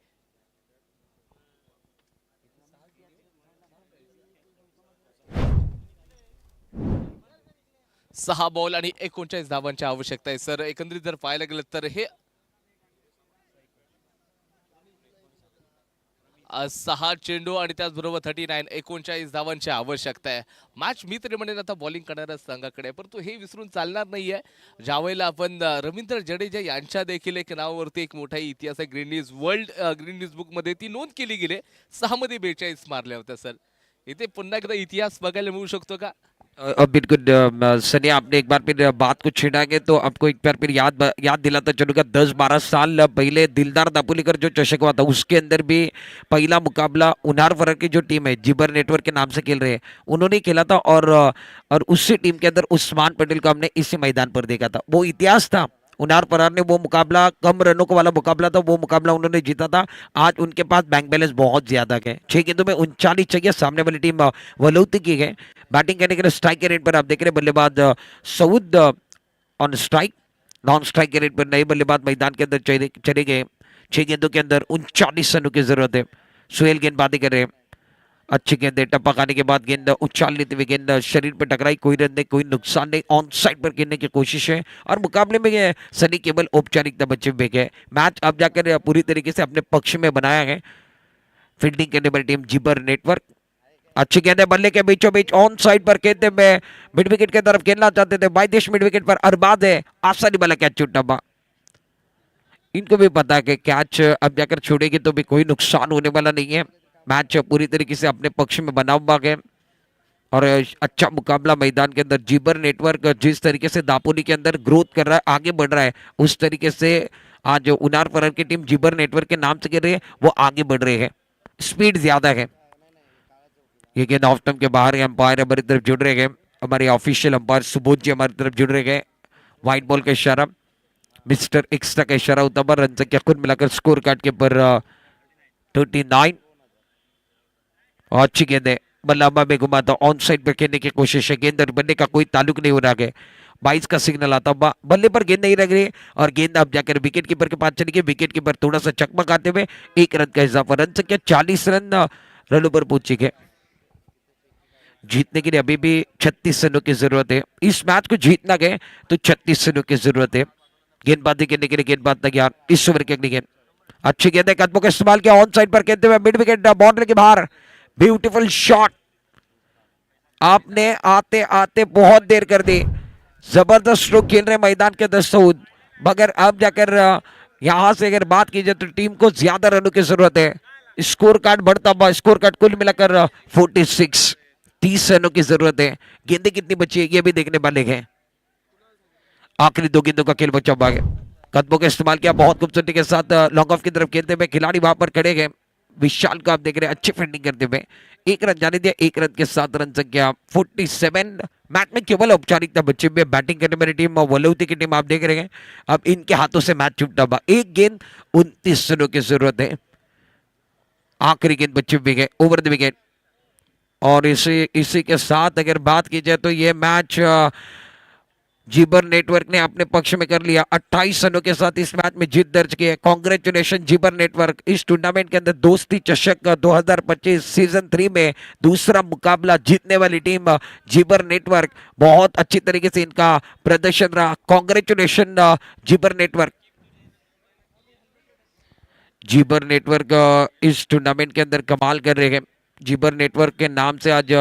सहा बॉल आणि 39 धावांची आवश्यकता आहे. सर एकंदरीत जर पाहायला गेलं तर हे 6 चेंडू आणि त्याचबरोबर 39 धावांची आवश्यकता आहे. मॅच मी तरी म्हणेन आता बॉलिंग करणाऱ्या संघाकडे, परंतु हे विसरून चालणार नाहीये. ज्यावेळेला आपण रवींद्र जडेजा यांच्या देखील एक नावावरती एक मोठा इतिहास आहे. ग्रीन न्यूज बुक मध्ये ती नोंद केली गेली. 6 मध्ये 42 मारल्या होत्या. सर इथे पुन्हा एकदा इतिहास बघायला मिळू शकतो का. बिल्कुल सनी, आपने एक बार फिर बात को छेड़ाएंगे तो आपको एक बार फिर याद दिलाता चलूंगा, 10-12 साल पहले दिलदार दापोलीकर जो चषक हुआ था उसके अंदर भी पहला मुकाबला उनार फरर की जो टीम है, जिबर नेटवर्क के नाम से खेल रहे हैं, उन्होंने ही खेला था। और उसी टीम के अंदर उस्मान पटेल को हमने इसी मैदान पर देखा था। वो इतिहास था, उनार फरार ने वो मुकाबला, कम रनों को वाला मुकाबला था, वो मुकाबला उन्होंने जीता था। आज उनके पास बैंक बैलेंस बहुत ज्यादा है, 6 गेंदों में 39 चाहिए। सामने वाली टीम वलौती की है। बैटिंग करने के लिए स्ट्राइक के रेट पर आप देख रहे हैं बल्लेबाज Saud on strike, non strike के रेट पर नए बल्लेबाज मैदान के अंदर चले गए। 6 गेंदों के अंदर 39 रनों की जरूरत है। सुहेल गेंदबाजी कर रहे हैं, अच्छी गेंद है, टप्पा खाने के बाद गेंद उछाल लेते हुए गेंद शरीर पर टकराई, कोई रन नहीं, कोई नुकसान नहीं, ऑन साइड पर खेलने की कोशिश है। और मुकाबले में सनी केवल औपचारिकता बच्चे हुए गए। मैच अब जाकर पूरी तरीके से अपने पक्ष में बनाया है। फील्डिंग करने वाली टीम जिबर नेटवर्क, अच्छी गेंद है, बल्ले के बीचों बीच ऑन साइड पर खेलते हुए मिड विकेट की तरफ खेलना चाहते थे बाईदेश, मिड विकेट पर अरबाज है, आसानी वाला कैच छूटा बा। इनको भी पता है कि कैच अब जाकर छोड़ेगी तो भी कोई नुकसान होने वाला नहीं है। मैच पूरी तरीके से अपने पक्ष में बना हुआ है और अच्छा मुकाबला मैदान के अंदर। जिबर नेटवर्क जिस तरीके से दापोली के अंदर ग्रोथ कर रहा है, आगे बढ़ रहा है, उस तरीके से आज उनार फरर की टीम जिबर नेटवर्क के नाम से खेल रही है, वो आगे बढ़ रही है, स्पीड ज्यादा है। ये गेंद ऑफ स्टंप के बाहर, अंपायर हमारी तरफ जुड़ रहे गए, हमारे ऑफिशियल अंपायर सुबोध जी हमारी तरफ जुड़ रहे गए। व्हाइट बॉल का इशारा, मिस्टर एक्स्ट्रा का इशारा होता है। रन संख्या कुल मिलाकर स्कोर कार्ड के ऊपर 39। और अच्छी गेंद है, बल्ला में घुमाता, ऑन साइड पर खेलने की कोशिश है, गेंद बनने का कोई ताल्लुक नहीं हो रहा है। 22 का सिग्नल आता, बल्ले पर गेंद नहीं लग रही और गेंद अब जाकर विकेट कीपर के पास चली गई। विकेट कीपर थोड़ा सा चकमकाते हुए 1 रन का इजाफा, रन संख्या 40 रनों पर पहुंची है। जीतने के लिए अभी भी 36 रनों की जरूरत है। इस मैच को जीतना गए तो 36 रनों की जरूरत है। गेंदबाजी करने के लिए गेंदबाज तैयार, इस ओवर की अगली गेंद, अच्छी गेंद है, कदमों का इस्तेमाल किया, ऑन साइड पर खेलते हुए मिड विकेट, बाउंड्री के बाहर, ब्यूटीफुल शॉट। आपने आते आते बहुत देर कर दी, जबरदस्त स्ट्रोक खेल रहे मैदान के अंदर सऊद, मगर अब जाकर यहां से अगर बात की जाए तो टीम को ज्यादा रनों की जरूरत है। स्कोर कार्ड बढ़ता हुआ, स्कोर कार्ड कुल मिलाकर 46, 30 रनों की जरूरत है। गेंदें कितनी बची है ये भी देखने वाले हैं। आखिरी 2 गेंदों का खेल बचा हुआ है, कदमों का इस्तेमाल किया बहुत खूबसूरती के साथ, लॉन्ग ऑफ की तरफ खेलते हुए खिलाड़ी वहां पर खड़े गए। विशाल को आप देख रहे हैं, अच्छी फील्डिंग करते हुए 1 रन जाने दिया, 1 रन के साथ रन संख्या 47। मैच में केवल औपचारिकता बच्चे हुए। बैटिंग करने वाली टीम वलौती की टीम आप देख रहे हैं, अब इनके हाथों से मैच छूटा हुआ। 1 गेंद 29 रनों की जरूरत है। आखिरी गेंद बच्चे हुए गए ओवर द विकेट। और इसी के साथ अगर बात की जाए तो ये मैच जिबर नेटवर्क ने अपने पक्ष में कर लिया। 28 रनों के साथ इस मैच में जीत दर्ज की है। Congratulation Jibar network. इस टूर्नामेंट के अंदर दोस्ती चषक 2025 सीजन 3 में दूसरा मुकाबला जीतने वाली टीम जिबर नेटवर्क। बहुत अच्छी तरीके से इनका प्रदर्शन रहा। Congratulation Jibar network. Jibar network इस टूर्नामेंट के अंदर कमाल कर रहे हैं। जिबर नेटवर्क के नाम से आज